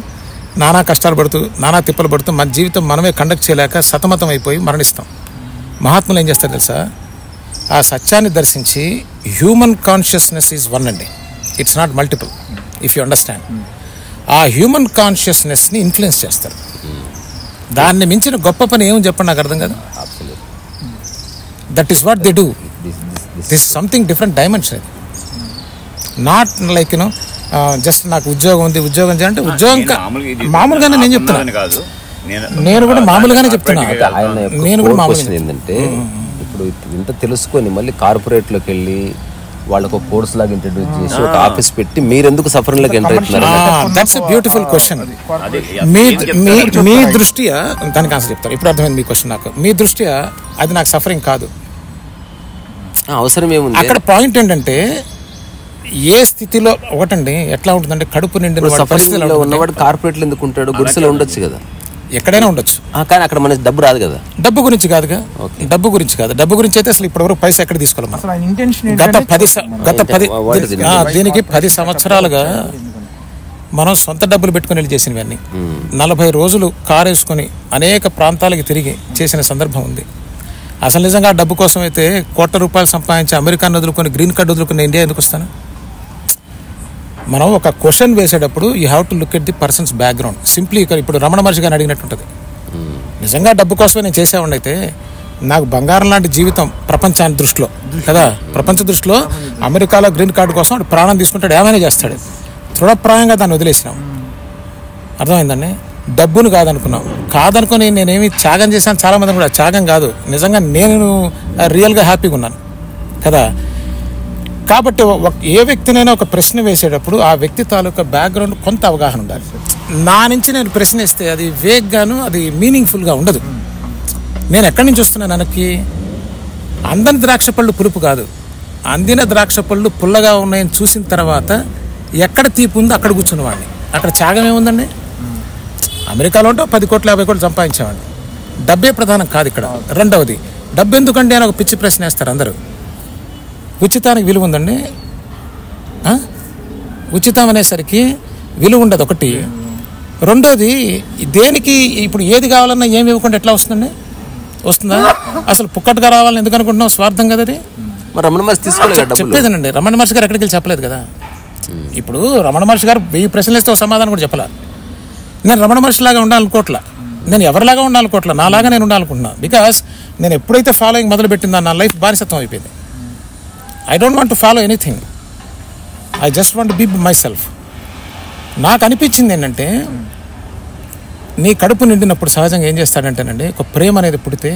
B: నానా కష్టాలు పడుతూ, నానా తిప్పలు పడుతూ, మన జీవితం మనమే కండక్ట్ చేయలేక సతమతం అయిపోయి మరణిస్తాం. మహాత్ములు ఏం చేస్తారు తెలుసా? ఆ సత్యాన్ని దర్శించి హ్యూమన్ కాన్షియస్నెస్ ఈజ్ వన్ అండి, it's not multiple, if you understand. ఆ హ్యూమన్ కాన్షియస్నెస్ని ఇన్ఫ్లుయెన్స్ చేస్తారు. దాన్ని మించిన గొప్ప పని ఏమని చెప్పండి, నాకు అర్థం కదా. That is what they do. This something different dimension. Not like you know just నాకు ఉద్యోగం ఉంది, ఉద్యోగం చేయాలంటే ఉద్యోగం మామూలుగానే నేను చెప్తున్నా. నేను కూడా మామూలుగానే చెప్తున్నా. నేను కూడా మామూలుగా
A: ఏంటంటే, ఇప్పుడు ఇంత తెలుసుకొని మళ్ళీ కార్పొరేట్లోకి వెళ్ళి వాళ్ళకు ఒక కోర్స్ లాగా ఇంట్రడ్యూస్ చేసి ఒక ఆఫీస్ పెట్టి మీరెందుకు సఫరింగ్లోకి ఎంటర్ అవుతున్నారు?
B: That's a beautiful question. మీ దృష్ట్యా దానికి ఆన్సర్ చెప్తారు. ఇప్పుడు అర్థమైంది మీ క్వశ్చన్ నాకు. మీ దృష్ట్యా అది నాకు సఫరింగ్ కాదు.
A: అవసరం ఏముంది?
B: అక్కడ పాయింట్ ఏంటంటే, ఏ స్థితిలో ఒకటండి ఎట్లా ఉంటుందంటే, కడుపు నిండిన
A: ఉన్నవాడు కార్పొరేట్లు ఎందుకు ఉంటాడు? గుడిసెలో ఉండొచ్చు కదా,
B: ఎక్కడైనా ఉండొచ్చు.
A: కానీ అక్కడ మనకి డబ్బు రాదు కదా.
B: డబ్బు గురించి కాదుగా, డబ్బు గురించి కాదు. డబ్బు గురించి అయితే అసలు ఇప్పటివరకు పైసా ఎక్కడ తీసుకోవాలి? గత 10 దీనికి 10 సంవత్సరాలుగా మనం సొంత డబ్బులు పెట్టుకుని వెళ్ళి చేసినవన్నీ 40 రోజులు కారు వేసుకొని అనేక ప్రాంతాలకి తిరిగి చేసిన సందర్భం ఉంది. అసలు నిజంగా డబ్బు కోసం అయితే ₹1,00,00,000 సంపాదించి అమెరికాను వదులుకొని గ్రీన్ కార్డు వదులుకుని ఇండియా ఎందుకు వస్తాను? మనం ఒక క్వశ్చన్ వేసేటప్పుడు you have to look at the persons background. Simply ఇప్పుడు రమణ మహర్షి గారిని అడిగినట్టుంటుంది. నిజంగా డబ్బు కోసమే నేను చేసేవాడిని అయితే నాకు బంగారం లాంటి జీవితం ప్రపంచాన్ని దృష్టిలో కదా, ప్రపంచ దృష్టిలో అమెరికాలో గ్రీన్ కార్డు కోసం వాడు ప్రాణం తీసుకుంటాడు, ఏమైనా చేస్తాడు. తృఢప్రాయంగా దాన్ని వదిలేసినాం. అర్థమైందండి? డబ్బును కాదనుకుని నేనేమి త్యాగం చేశాను. చాలామంది కూడా త్యాగం కాదు, నిజంగా నేను రియల్గా హ్యాపీగా ఉన్నాను కదా. కాబట్టి ఏ వ్యక్తినైనా ఒక ప్రశ్న వేసేటప్పుడు ఆ వ్యక్తి తాలూకా బ్యాక్గ్రౌండ్ కొంత అవగాహన ఉండాలి. నా నుంచి నేను ప్రశ్న ఇస్తే అది వేగ్గాను, అది మీనింగ్ఫుల్గా ఉండదు. నేను ఎక్కడి నుంచి వస్తున్నాను? వెనక్కి అందని ద్రాక్ష పళ్ళు పులుపు కాదు, అందిన ద్రాక్ష పళ్ళు పుల్లగా ఉన్నాయని చూసిన తర్వాత ఎక్కడ తీపి ఉందో అక్కడ కూర్చున్నవాడిని. అక్కడ త్యాగం ఏముందండి? అమెరికాలో ఉంటే 10 కోట్లు 50 కోట్లు సంపాదించేవాడిని. డబ్బే ప్రధానం కాదు ఇక్కడ. రెండవది, డబ్బు ఎందుకంటే అని ఒక పిచ్చి ప్రశ్న వేస్తారు అందరూ. ఉచితానికి విలువ ఉందండి? ఉచితం అనేసరికి విలువ ఉండదు ఒకటి. రెండోది, దేనికి ఇప్పుడు ఏది కావాలన్నా ఏమి ఇవ్వకుండా ఎట్లా వస్తుందండి? వస్తుందా? అసలు పుక్కట్టుగా రావాలని ఎందుకు అనుకుంటున్నావు? స్వార్థం కదా అది.
A: రమణ మహర్షి తీసుకోలేదు.
B: చెప్పలేదండి, రమణ మహర్షి గారు ఎక్కడికి వెళ్ళి చెప్పలేదు కదా. ఇప్పుడు రమణ మహర్షి గారు 1000 ప్రశ్నలు వేస్తే ఒక సమాధానం కూడా చెప్పాల. నేను రమణ మహర్షి లాగా ఉండాలనుకోవట్లా, నేను ఎవరిలాగా ఉండాలనుకోవట్లా, నాలాగా నేను ఉండాలనుకుంటున్నా. బికాస్ నేను ఎప్పుడైతే ఫాలోయింగ్ మొదలు పెట్టిందో నా లైఫ్ బానిసత్వం అయిపోయింది. I don't want to follow anything, I just want be myself. నాకు అనిపించింది ఏంటంటే, నీ కడుపు నిండినప్పుడు సహజంగా ఏం చేస్తాడంటేనండి, ఒక ప్రేమ అనేది పుడితే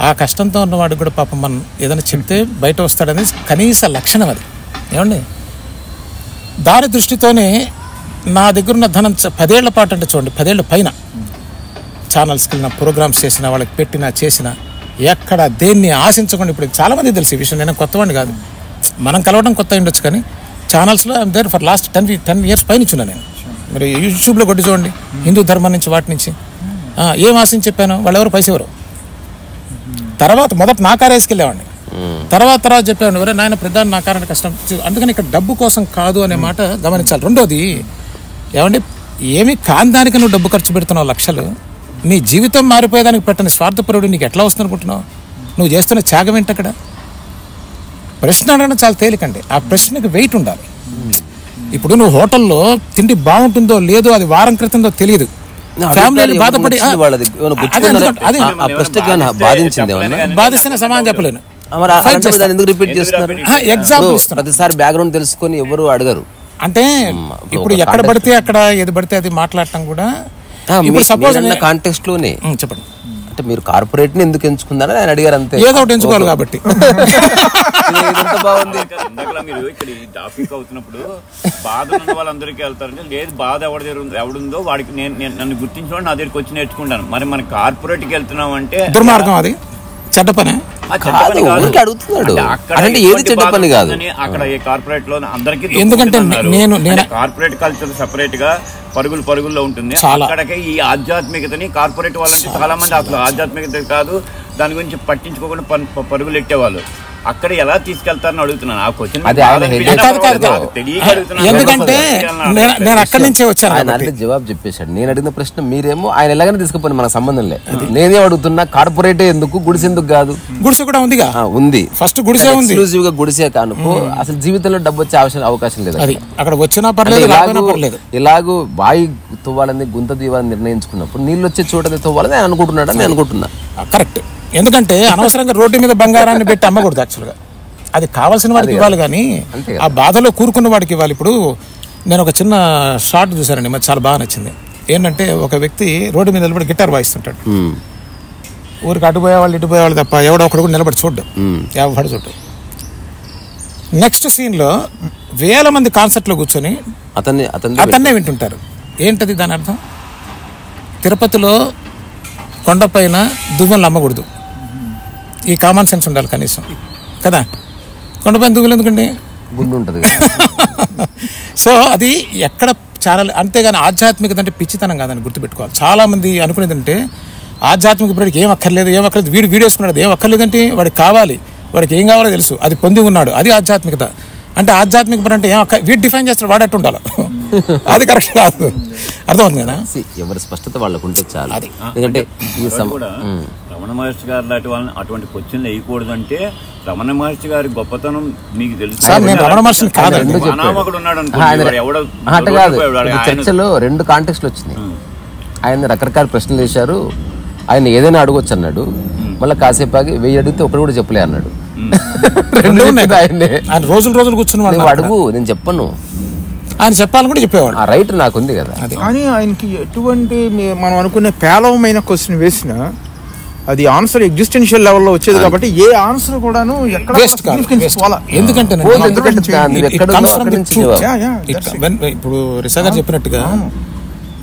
B: ఆ కష్టంతో ఉన్నవాడికి కూడా పాపం మనం ఏదైనా చెప్తే బయట వస్తాడనేది కనీస లక్షణం అది. ఏమండి? దాని దృష్టితోనే నా దగ్గర ఉన్న ధనం 10 ఏళ్ల పాటు అంటే చూడండి, 10 ఏళ్ళ పైన ఛానల్స్కి వెళ్ళిన, ప్రోగ్రామ్స్ చేసిన, వాళ్ళకి పెట్టినా చేసిన, ఎక్కడ దేన్ని ఆశించకుండా. ఇప్పుడు చాలామంది తెలిసి ఈ విషయం, నేను కొత్తవాడిని కాదు, మనం కలవడం కొత్త ఉండొచ్చు, కానీ ఛానల్స్లో I'm there for last 10 years పైన ఇచ్చున్నా నేను. మరి యూట్యూబ్లో కొట్టి చూడండి, హిందూ ధర్మం నుంచి వాటి నుంచి ఏం ఆశించి చెప్పాను, వాళ్ళెవరు పైసెవరు. తర్వాత మొదట నా కారు వేసుకెళ్ళేవాడిని, తర్వాత చెప్పాను, ఎవరే నాయన ప్రధాన నా కారు అంటే కష్టం. అందుకని ఇక్కడ డబ్బు కోసం కాదు అనే మాట గమనించాలి. రెండోది, ఏమండి, ఏమి కాని దానికి నువ్వు డబ్బు ఖర్చు పెడుతున్నావు లక్షలు, నీ జీవితం మారిపోయేదానికి పెట్టని స్వార్థపరుడు నీకు ఎట్లా వస్తుంది అనుకుంటున్నావు? నువ్వు చేస్తున్న త్యాగం ఏంటి అక్కడ? ప్రశ్న అడగడం చాలా తేలికండి, ఆ ప్రశ్నకి వెయిట్ ఉండాలి. ఇప్పుడు నువ్వు హోటల్లో తిండి బాగుంటుందో లేదో అది వారం క్రితందో తెలియదు, ఫ్యామిలీ బాధపడి బాధిస్తున్న సమానం చెప్పలేను.
A: ప్రతిసారి బ్యాక్గ్రౌండ్ తెలుసుకొని ఎవరు అడగరు.
B: అంటే ఇప్పుడు ఎక్కడ పడితే అక్కడ ఏది పడితే అది మాట్లాడటం కూడా సపోజ్
A: కాంటెక్స్ట్ లోనే
B: చెప్పండి.
A: అంటే మీరు కార్పొరేట్ ని ఎందుకు ఎంచుకున్నారని ఆయన అడిగారు, అంతే.
B: ఏదో ఒకటి ఎంచుకోవాలి కాబట్టి.
A: బాగుంది.
C: మీరు ఇక్కడ ఈ టాపిక్ అవుతున్నప్పుడు బాధ ఉన్న వాళ్ళందరికీ వెళ్తారంటే, లేదు బాధ ఎవడుందో వాడికి నన్ను గుర్తించుకోండి, నా దగ్గరికి వచ్చి నేర్చుకుంటాను. మరి మన కార్పొరేట్కి వెళ్తున్నాం అంటే
B: దుర్మార్గం, అది చెడ్డ పని
A: అడుగుతున్నాడు. అంటే ఏది చెడ్డ పని కాదు
C: అక్కడ ఏ కార్పొరేట్ లో అందరికీ.
B: ఎందుకంటే నేను
C: కార్పొరేట్ కల్చర్ సెపరేట్ గా పరుగుల్లో ఉంటుంది. అక్కడికి ఈ ఆధ్యాత్మికతని కార్పొరేట్ వాళ్ళంటే చాలా మంది అసలు ఆధ్యాత్మికత కాదు, దాని గురించి పట్టించుకోకుండా పరుగులు ఎట్టేవాళ్ళు. అక్కడ ఎలా తీసుకెళ్తారని అడుగుతున్నాను. ఆ క్వశ్చన్
B: ఎందుకంటే నేను అక్కడి నుంచే వచ్చాను.
A: ఆయన అంటే జవాబు చెప్పేశాడు. నేను అడిగిన ప్రశ్న మీరేమో ఆయన ఎలాగైనా తీసుకుపోయి మనకు సంబంధం లేదు. నేనే అడుగుతున్నా, కార్పొరేట్ ఎందుకు, గుడిసె ఎందుకు కాదు?
B: గుడిసె కూడా ఉంది, ఉంది. ఫస్ట్ గుడిసె ఉంది,
A: ఎక్స్క్లూజివ్ గా గుడిసే కానుకో. అసలు జీవితంలో డబ్బు వచ్చే అవకాశం లేదు.
B: అక్కడ వచ్చినా పర్లేదు.
A: ఇలాగూ బాయి తవ్వాలని, గుంత దీవాలని నిర్ణయించుకున్నప్పుడు నీళ్ళు వచ్చే చోట తవ్వాలని ఆయన అనుకుంటున్నాడు అని అనుకుంటున్నా.
B: కరెక్ట్. ఎందుకంటే అనవసరంగా రోడ్డు మీద బంగారాన్ని పెట్టి అమ్మకూడదు. యాక్చువల్గా అది కావాల్సిన వాడికి ఇవ్వాలి, కానీ ఆ బాధలో కూరుకున్న వాడికి ఇవ్వాలి. ఇప్పుడు నేను ఒక చిన్న షార్ట్ చూసానండి, మరి చాలా బాగా నచ్చింది. ఏంటంటే ఒక వ్యక్తి రోడ్డు మీద నిలబడి గిటార్ వాయిస్తుంటాడు. ఊరికి అటు పోయేవాళ్ళు ఇటు పోయేవాళ్ళు తప్ప ఎవడో ఒకడు కూడా నిలబడి చూడ్డు, ఎవడు చూడ్డు. నెక్స్ట్ సీన్లో 1000 మంది కాన్సర్ట్లో కూర్చొని అతన్నే వింటుంటారు. ఏంటది దాని అర్థం? తిరుపతిలో కొండపైన దువ్వెనలు అమ్మకూడదు, ఈ కామన్ సెన్స్ ఉండాలి కనీసం కదా. కొండపైన దువ్వెలు ఎందుకండి?
A: గుండు ఉంటుంది.
B: సో అది ఎక్కడ చాలా. అంతేగాని ఆధ్యాత్మికత అంటే పిచ్చితనం కాదని గుర్తుపెట్టుకోవాలి. చాలా మంది అనుకునేది అంటే ఆధ్యాత్మిక పిల్లడికి ఏం అక్కర్లేదు, వీడు వేసుకున్నాడు, ఏం అక్కర్లేదంటే వాడికి కావాలి, వాడికి ఏం కావాలో తెలుసు, అది పొంది ఉన్నాడు, అది ఆధ్యాత్మికత. అంటే ఆధ్యాత్మిక పని అంటే వీడు డిఫైన్ చేస్తాడు, వాడట్టు ఉండాలి. అది కరెక్ట్ కాదు. అర్థమవుతుంది కదా.
A: ఎవరి స్పష్టత వాళ్ళకు ఉంటే చాలు.
B: అది
A: ఎందుకంటే ఈ
C: కూడా రమణ మహర్షి గారు లాంటి వాళ్ళని అటువంటి క్వశ్చన్లు వేయకూడదు. అంటే రమణ మహర్షి గారి గొప్పతనం మీకు తెలుసు.
B: నేను రమణ మహర్షిని కాదండి,
C: అనామకుడు ఉన్నాడు
A: అట్ట కాదు. చర్చలో 2 కాంటెక్స్ట్లు వచ్చినాయి. ఆయన రకరకాల ప్రశ్నలు వేశారు. ఆయన ఏదైనా అడగొచ్చు అన్నాడు. మళ్ళీ కాసేపు ఆగి 1000 అడిగితే ఒకటి కూడా చెప్పలే అన్నాడు.
B: ఆయన రోజులు కూర్చుని
A: అడుగు, నేను చెప్పను,
B: ఆయన చెప్పాలని కూడా చెప్పేవాడు.
A: ఆ రైట్ నాకుంది కదా.
D: కానీ ఆయనకి ఎటువంటి మనం అనుకునే పేలవమైన క్వశ్చన్ వేసినా అది ఆన్సర్ ఎగ్జిస్టెన్షియల్ లెవెల్లో వచ్చేది కాబట్టి ఏ ఆన్సర్ కూడాను
B: ఎందుకంటే ఇప్పుడు రిషా గారు చెప్పినట్టుగా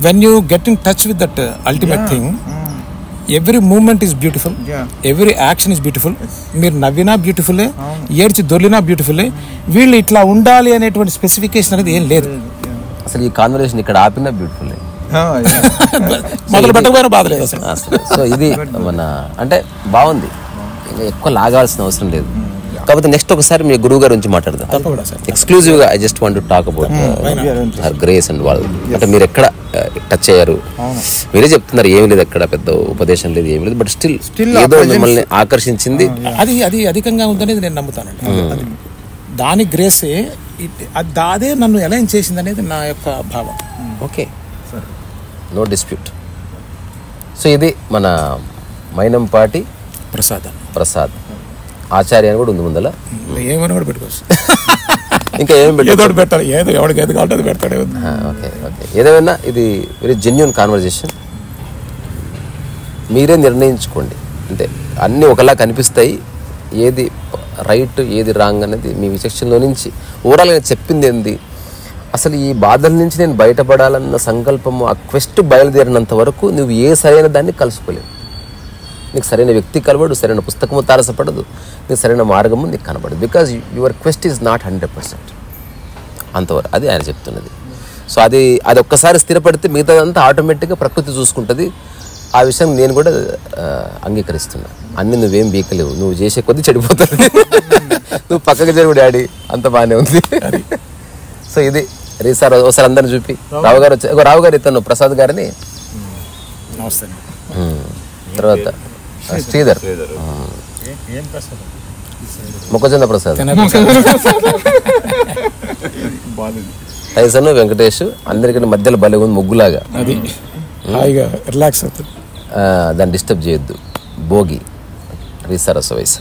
B: when you get in touch with that ultimate thing, every moment is beautiful, every action is beautiful. మీరు నవ్వినా బ్యూటిఫుల్లే, ఏడ్చి దొర్లినా బ్యూటిఫుల్లే. వీళ్ళు ఇట్లా ఉండాలి అనేటువంటి స్పెసిఫికేషన్ అనేది ఏం లేదు.
A: అసలు ఈ కాన్వర్సేషన్ ఇక్కడ ఆపినా బ్యూటిఫుల్లే,
B: మొదలు పెట్టకపోయినా బాధ లేదు అసలు.
A: సో ఇది మన అంటే బాగుంది, ఎక్కువ లాగాల్సిన అవసరం లేదు. కాకపోతే నెక్స్ట్ ఒకసారి మీ గురువు గారి గురించి మాట్లాడదాం ఎక్స్క్లూజివ్ గా. I just want to talk about her grace and వాళ్ళు. అంటే మీరు ఎక్కడ టచ్ అయ్యారు? మీరే చెప్తున్నారు ఏమి లేదు, ఎక్కడ పెద్ద ఉపదేశం లేదు, ఏమి లేదు, బట్ స్టిల్ ఏదో మిమ్మల్ని ఆకర్షించింది.
B: అది అధికంగా ఉందనేది నేను నమ్ముతానండి. దాని గ్రేసే అదే నన్ను అలైన్ చేసింది అనేది నా యొక్క భావం.
A: Okay, no dispute. సో ఇది మన మైనంపాటి ప్రసాద్ ఆచార్య అని కూడా ఉంది ముందల.
B: ఏమైనా కూడా పెట్టుకోవచ్చు,
A: ఇంకా ఏమి
B: పెట్టాలి, ఏదో ఎవరికి ఏది కావాలంటే అది పెడతాడు.
A: ఓకే ఓకే, ఏదేమైనా ఇది వెరీ జెన్యూన్ కాన్వర్జేషన్. మీరే నిర్ణయించుకోండి. అంటే అన్నీ ఒకలా కనిపిస్తాయి, ఏది రైట్ ఏది రాంగ్ అనేది మీ విచక్షణలో నుంచి ఓవరాల్గా చెప్పింది ఏంది. అసలు ఈ బాధల నుంచి నేను బయటపడాలన్న సంకల్పము, ఆ క్వెస్ట్ బయలుదేరినంత వరకు నువ్వు ఏ సరైన దాన్ని కలుసుకోలేవు. నీకు సరైన వ్యక్తి కలవడు, సరైన పుస్తకము తారసపడదు, నీకు సరైన మార్గము నీకు కనబడదు. Because your quest is not 100%. అంతవరకు అది ఆయన చెప్తున్నది. సో అది ఒక్కసారి స్థిరపడితే మిగతాదంతా ఆటోమేటిక్గా ప్రకృతి చూసుకుంటుంది. ఆ విషయం నేను కూడా అంగీకరిస్తున్నా. అన్ని నువ్వేం బీకలేవు, నువ్వు చేసే కొద్దీ చెడిపోతుంది. నువ్వు పక్కకి జరుగు డాడీ, అంత బాగానే ఉంది. సో ఇది రీసార్ ఒకసారి అందరిని చూపి రావు గారు వచ్చి, రావు గారు ఇతను ప్రసాద్ గారిని, తర్వాత శ్రీధర్, మొక్కజొన్న ప్రసాద్, టైసన్, వెంకటేష్, అందరికీ మధ్యలో భలే ఉంది ముగ్గులాగా.
B: రిలాక్స్ అవుతుంది,
A: దాన్ని డిస్టర్బ్ చేయొద్దు. భోగి రీసార్ వయసు.